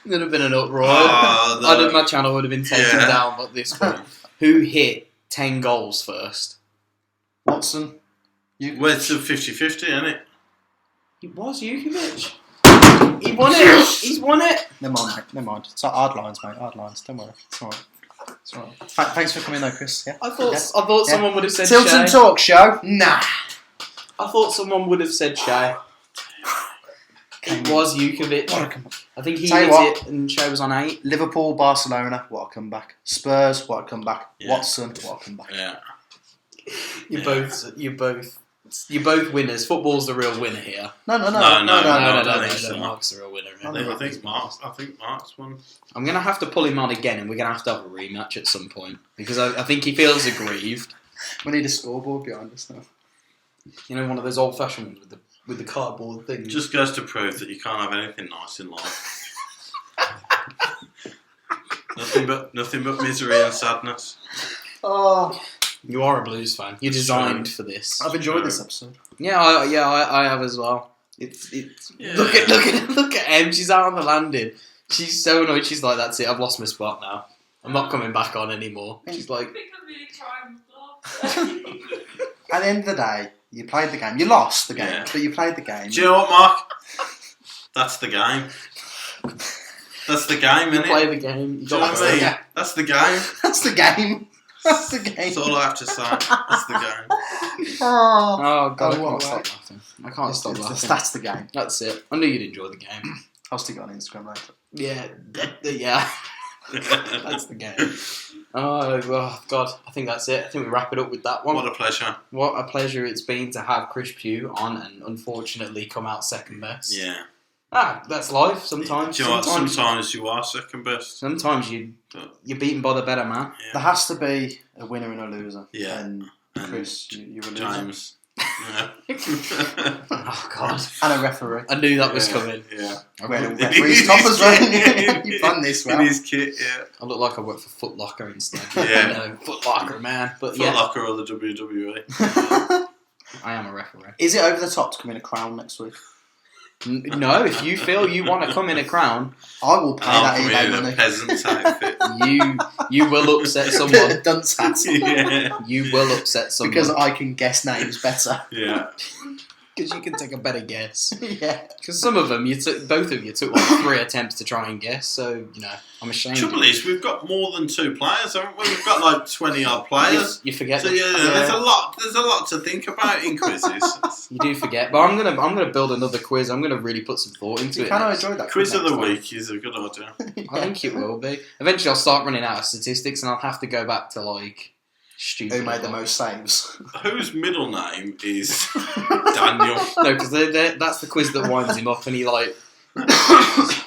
A: There'd have been an uproar.
C: Oh, no.
A: My channel would have been taken
C: Yeah.
A: down, but this one. Who hit 10 goals first?
B: Watson.
C: Well, it's a 50-50, isn't it?
A: It was Jukovic. He won it. He's won it.
B: Never mind, mate. Never mind. It's hard lines, mate. Hard lines. Don't worry. It's alright. It's alright. Thanks for coming though, Chris. Yeah.
A: I thought someone would have said
B: Tilton
A: Shay.
B: Talk Show. Nah.
A: I thought someone would have said Shay. It was Jukovic.
B: What a comeback.
A: I think he
B: Tell you
A: hit
B: what.
A: it and Shay was on 8.
B: Liverpool, Barcelona. What a comeback. Spurs. What a comeback.
C: Yeah.
B: Watson. What a comeback.
C: Yeah.
A: You're both You're both winners. Football's the real winner here.
B: No.
A: Mark's the real winner.
C: I think Mark's won.
A: I'm going to have to pull him on again, and we're going to have a rematch at some point because I think he feels aggrieved.
B: We need a scoreboard behind us now.
A: You know, one of those old-fashioned ones with the cardboard thing.
C: Just goes to prove that you can't have anything nice in life. nothing but misery and sadness.
B: Oh,
A: you are a Blues fan. You're designed for this.
B: I've enjoyed this episode.
A: Yeah, I have as well. It's.
C: Yeah.
A: Look at Em. She's out on the landing. She's so annoyed. She's like, "That's it. I've lost my spot now. I'm not coming back on anymore." She's like.
B: At the end of the day, you played the game. You lost the game, but you played the game.
C: Do you know what, Mark? That's the game. That's the game,
A: You
C: innit?
A: play the game. You
C: Do you know
A: got
C: what I mean? That's the game.
B: That's the game. That's the game.
C: That's all I have to say. That's the game.
A: Oh God, I
B: Oh,
A: can't stop laughing. I can't stop laughing.
B: That's the game.
A: That's it. I knew you'd enjoy the game.
B: I'll stick it on Instagram later.
A: Yeah. That's the game. Oh God, I think that's it. I think we wrap it up with that one.
C: What a pleasure.
A: What a pleasure it's been to have Chris Pugh on and unfortunately come out second best.
C: Yeah.
A: That's life sometimes.
C: Do you know what? Sometimes you are second best.
A: Sometimes you're beaten by the better man.
C: Yeah.
B: There has to be a winner and a loser.
C: Yeah.
B: And Chris, you're a loser.
C: James. Yeah.
A: Oh God.
B: And a referee.
A: I knew that was coming.
C: Yeah.
B: Wearing referee's top as well. You planned this well.
C: In his kit, yeah.
A: I look like I work for Foot Locker instead.
C: Yeah.
A: No, Foot Locker, man. But
C: Foot Locker or the WWE.
A: I am a referee.
B: Is it over the top to come in a crown next week?
A: No, if you feel you want to come in a crown,
B: I will pay that
C: come
B: eBay
C: in
B: money.
C: a peasant's outfit.
A: you will upset someone.
B: Dunce hat.
C: Yeah.
A: You will upset someone.
B: Because I can guess names better.
C: Yeah.
A: Because you can take a better guess.
B: Yeah.
A: Because some of them, both of you took like 3 attempts to try and guess, so, I'm ashamed.
C: Trouble is, we've got more than 2 players, haven't we? We've got like 20 odd players.
A: You forget.
C: So there's a lot to think about in quizzes.
A: You do forget, but I'm gonna build another quiz. I'm gonna really put some thought into it.
B: Kind of enjoyed that
C: Quiz of the
B: next time.
C: week is a good idea.
A: I think it will be. Eventually, I'll start running out of statistics, and I'll have to go back to like stupid.
B: Who made the most saves?
C: Whose middle name is Daniel?
A: No, because that's the quiz that winds him up, and he like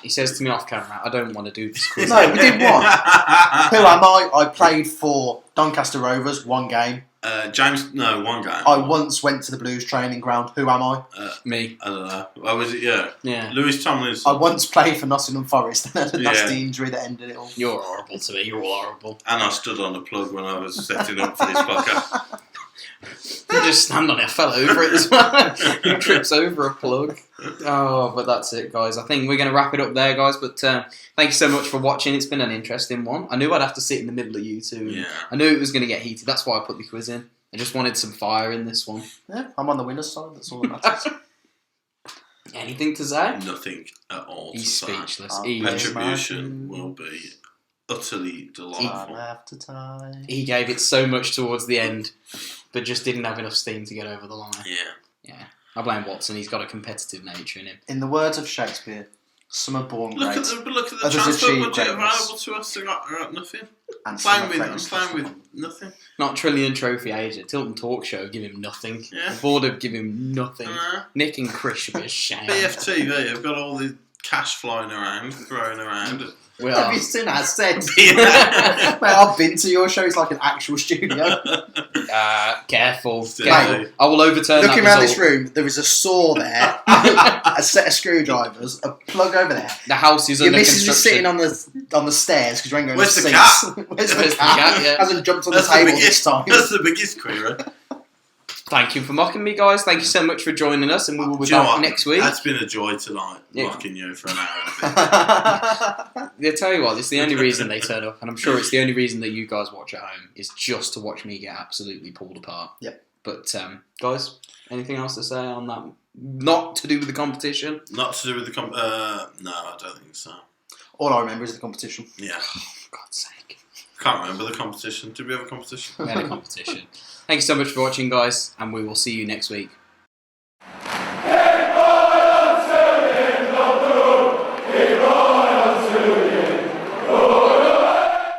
A: he says to me off camera, "I don't want to do this quiz."
B: No, we did one. Who am I? I played for Doncaster Rovers, 1 game.
C: James, no, 1 game.
B: I once went to the Blues training ground. Who am I?
A: Me.
C: I don't know. Oh, was it? Yeah.
A: Yeah.
C: Lewis Tomlinson.
B: I once played for Nottingham Forest and had a
C: Yeah.
B: nasty injury that ended it all.
A: You're horrible to me. You're all horrible.
C: And I stood on the plug when I was setting up for this podcast.
A: You just stand on it. I fell over it as well. Who trips over a plug? Oh, but that's it, guys. I think we're going to wrap it up there, guys. But thank you so much for watching. It's been an interesting one. I knew I'd have to sit in the middle of you two.
C: Yeah.
A: I knew it was going to get heated. That's why I put the quiz in. I just wanted some fire in this one.
B: Yeah, I'm on the winner's side. That's all that matters.
A: Anything to say?
C: Nothing at all.
A: He's
C: to say.
A: speechless.
C: Retribution will be utterly delightful.
B: After time.
A: He gave it so much towards the end, but just didn't have enough steam to get over the line.
C: Yeah.
A: I blame Watson. He's got a competitive nature in him.
B: In the words of Shakespeare, some are born
C: Look
B: great.
C: at the
B: Others
C: transfer
B: achieve
C: budget
B: greatness.
C: available to us. I got nothing.
B: And some are
C: I'm
B: famous
C: playing
B: for
C: with
B: them.
C: nothing.
A: Not Trillion Trophy age. Tilton Talk Show give him nothing.
C: Yeah.
A: The board have given him nothing. Nick and Chris should be ashamed.
C: Bftv have got all the cash flying around, thrown around.
A: We
B: Have
A: are.
B: you seen that said?
C: Yeah.
B: Mate, I've been to your show. It's like an actual studio.
A: Careful.
C: Silly.
A: Careful. I will overturn
B: Looking
A: that
B: around
A: result.
B: this room, there is a saw there, a set of screwdrivers, a plug over there.
A: The house is
B: Your
A: under
B: missus is sitting
A: construction.
B: on the stairs because you ain't going
C: Where's
B: to
C: the
B: seats.
C: cat?
B: Where's the
A: Where's the
B: cat?
A: cat, yeah.
B: Hasn't jumped on the table this time.
C: That's the biggest query.
A: Thank you for mocking me, guys. Thank you so much for joining us, and we will be
C: Do you know
A: back
C: what?
A: next week.
C: That's been a joy tonight,
A: Yeah.
C: mocking you for an hour.
A: I tell you what, it's the only reason they turn up, and I'm sure it's the only reason that you guys watch at home is just to watch me get absolutely pulled apart.
B: Yep.
A: But guys, anything else to say on that? Not to do with the competition.
C: Not to do with the no, I don't think so.
B: All I remember is the competition.
C: Yeah.
A: For God's sake.
C: Can't remember the competition. Did we have a competition?
A: We had a competition. Thank you so much for watching, guys, and we will see you next week.